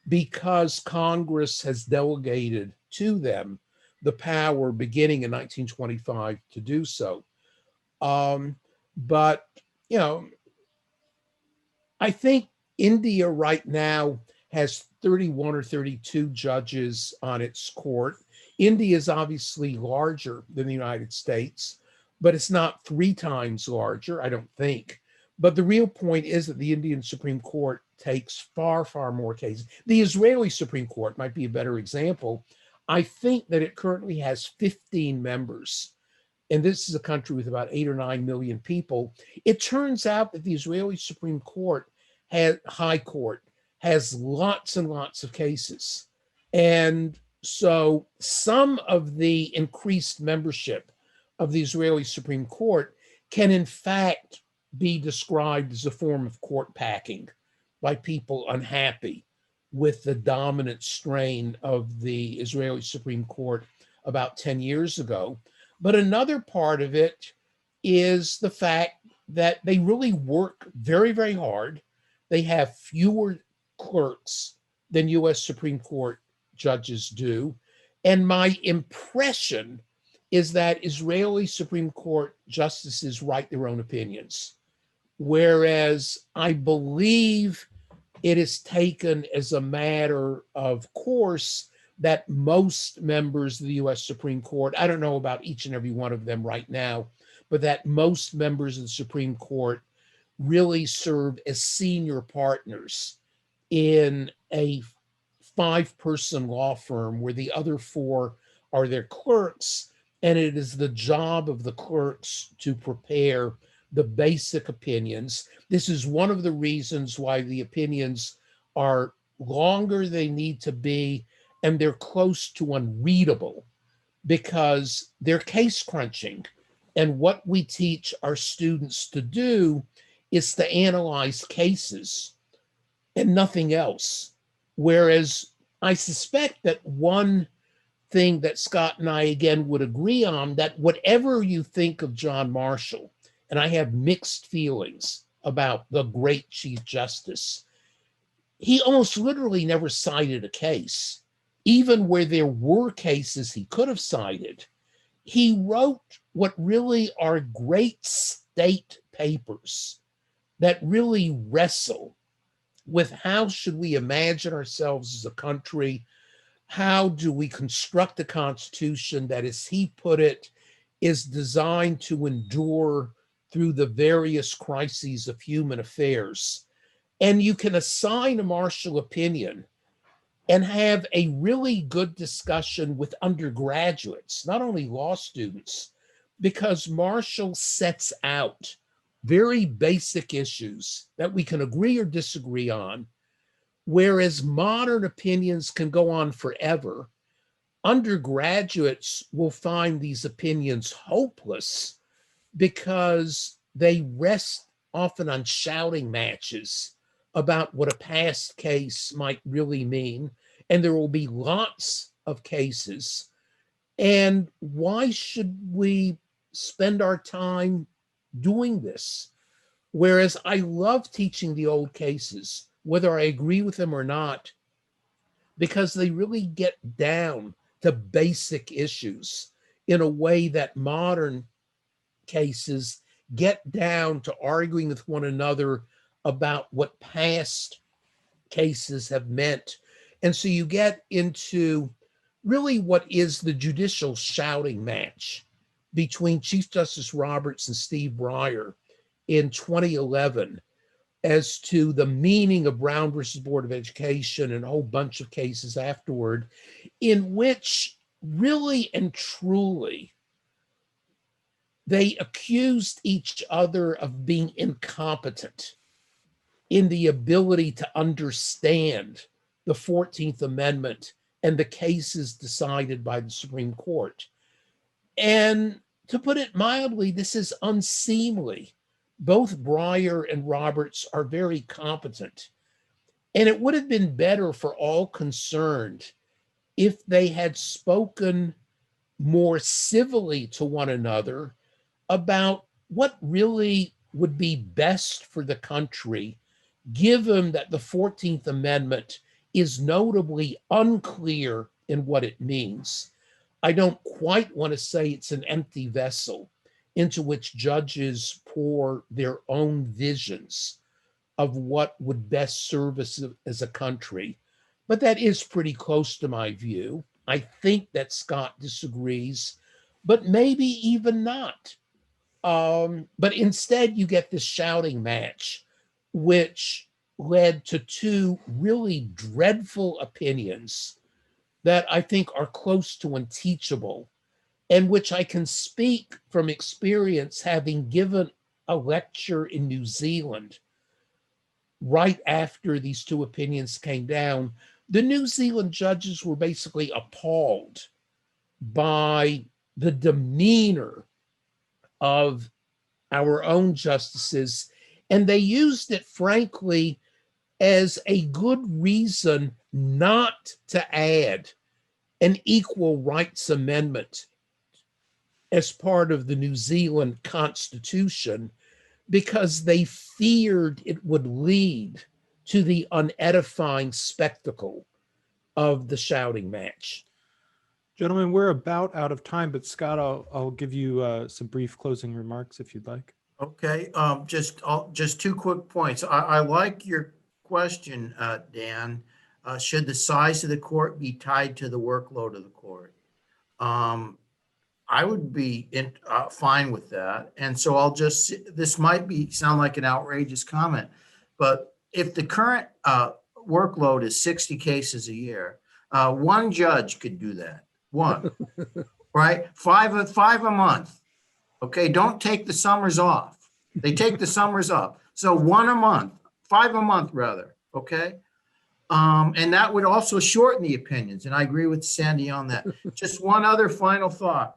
because Congress has delegated to them the power beginning in 1925 to do so. But, I think India right now has 31 or 32 judges on its court. India is obviously larger than the United States, but it's not 3 times larger, I don't think. But the real point is that the Indian Supreme Court takes far, far more cases. The Israeli Supreme Court might be a better example. I think that it currently has 15 members. And this is a country with about 8 or 9 million people. It turns out that the Israeli Supreme Court High Court has lots and lots of cases. And so some of the increased membership of the Israeli Supreme Court can in fact be described as a form of court packing by people unhappy with the dominant strain of the Israeli Supreme Court about 10 years ago. But another part of it is the fact that they really work very, very hard. They have fewer clerks than U.S. Supreme Court judges do. And my impression is that Israeli Supreme Court justices write their own opinions, whereas I believe it is taken as a matter of course that most members of the U.S. Supreme Court, I don't know about each and every one of them right now, but that most members of the Supreme Court really serve as senior partners in a 5-person law firm where the other 4 are their clerks, and it is the job of the clerks to prepare the basic opinions. This is one of the reasons why the opinions are longer they need to be, and they're close to unreadable because they're case crunching. And what we teach our students to do is to analyze cases and nothing else. Whereas I suspect that one thing that Scott and I again would agree on, that whatever you think of John Marshall, and I have mixed feelings about the great Chief Justice, he almost literally never cited a case. Even where there were cases he could have cited, he wrote what really are great state papers that really wrestle with how should we imagine ourselves as a country? How do we construct a constitution that, as he put it, is designed to endure through the various crises of human affairs? And you can assign a Marshall opinion and have a really good discussion with undergraduates, not only law students, because Marshall sets out very basic issues that we can agree or disagree on, whereas modern opinions can go on forever. Undergraduates will find these opinions hopeless because they rest often on shouting matches about what a past case might really mean. And there will be lots of cases. And why should we spend our time doing this? Whereas I love teaching the old cases, whether I agree with them or not, because they really get down to basic issues in a way that modern cases get down to arguing with one another about what past cases have meant. And so you get into really what is the judicial shouting match between Chief Justice Roberts and Steve Breyer in 2011 as to the meaning of Brown versus Board of Education and a whole bunch of cases afterward, in which really and truly they accused each other of being incompetent in the ability to understand the 14th Amendment and the cases decided by the Supreme Court. And to put it mildly, this is unseemly. Both Breyer and Roberts are very competent. And it would have been better for all concerned if they had spoken more civilly to one another about what really would be best for the country, given that the 14th Amendment is notably unclear in what it means. I don't quite want to say it's an empty vessel into which judges pour their own visions of what would best serve us as a country. But that is pretty close to my view. I think that Scott disagrees, but maybe even not. But instead, you get this shouting match, which led to two really dreadful opinions that I think are close to unteachable, and which I can speak from experience, having given a lecture in New Zealand right after these two opinions came down. The New Zealand judges were basically appalled by the demeanor of our own justices, and they used it, frankly, as a good reason not to add an equal rights amendment as part of the New Zealand Constitution, because they feared it would lead to the unedifying spectacle of the shouting match.
Gentlemen, we're about out of time, but Scott, I'll give you some brief closing remarks if you'd like.
Okay, just 2 quick points. I like your question, Dan. Should the size of the court be tied to the workload of the court? I would be fine with that. And so this might sound like an outrageous comment, but if the current workload is 60 cases a year, one judge could do that. One, right? Five a month. Okay, don't take the summers off. They take the summers off. So 1 a month, 5 a month rather, okay? And that would also shorten the opinions, and I agree with Sandy on that. Just one other final thought.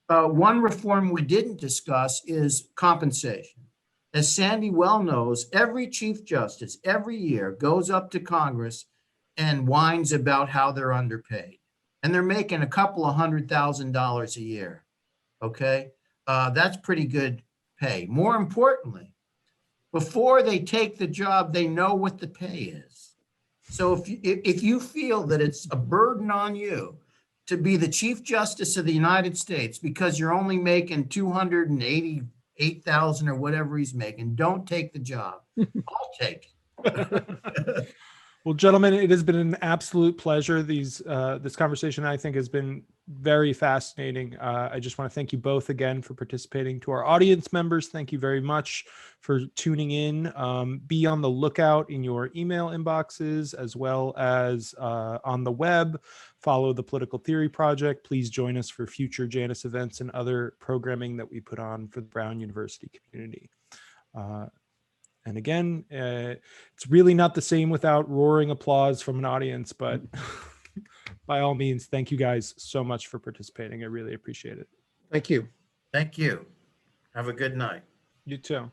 One reform we didn't discuss is compensation. As Sandy well knows, every Chief Justice every year goes up to Congress and whines about how they're underpaid. And they're making a couple of $100,000 a year, okay? That's pretty good pay. More importantly, before they take the job, they know what the pay is. So if you feel that it's a burden on you to be the Chief Justice of the United States because you're only making $288,000 or whatever he's making, don't take the job. I'll take it.
Well, gentlemen, it has been an absolute pleasure. This conversation, I think, has been very fascinating. I just want to thank you both again for participating. To our audience members, thank you very much for tuning in. Be on the lookout in your email inboxes as well as on the web. Follow the Political Theory Project. Please join us for future Janus events and other programming that we put on for the Brown University community. And again, it's really not the same without roaring applause from an audience, but by all means, thank you guys so much for participating. I really appreciate it.
Thank you.
Thank you. Have a good night.
You too.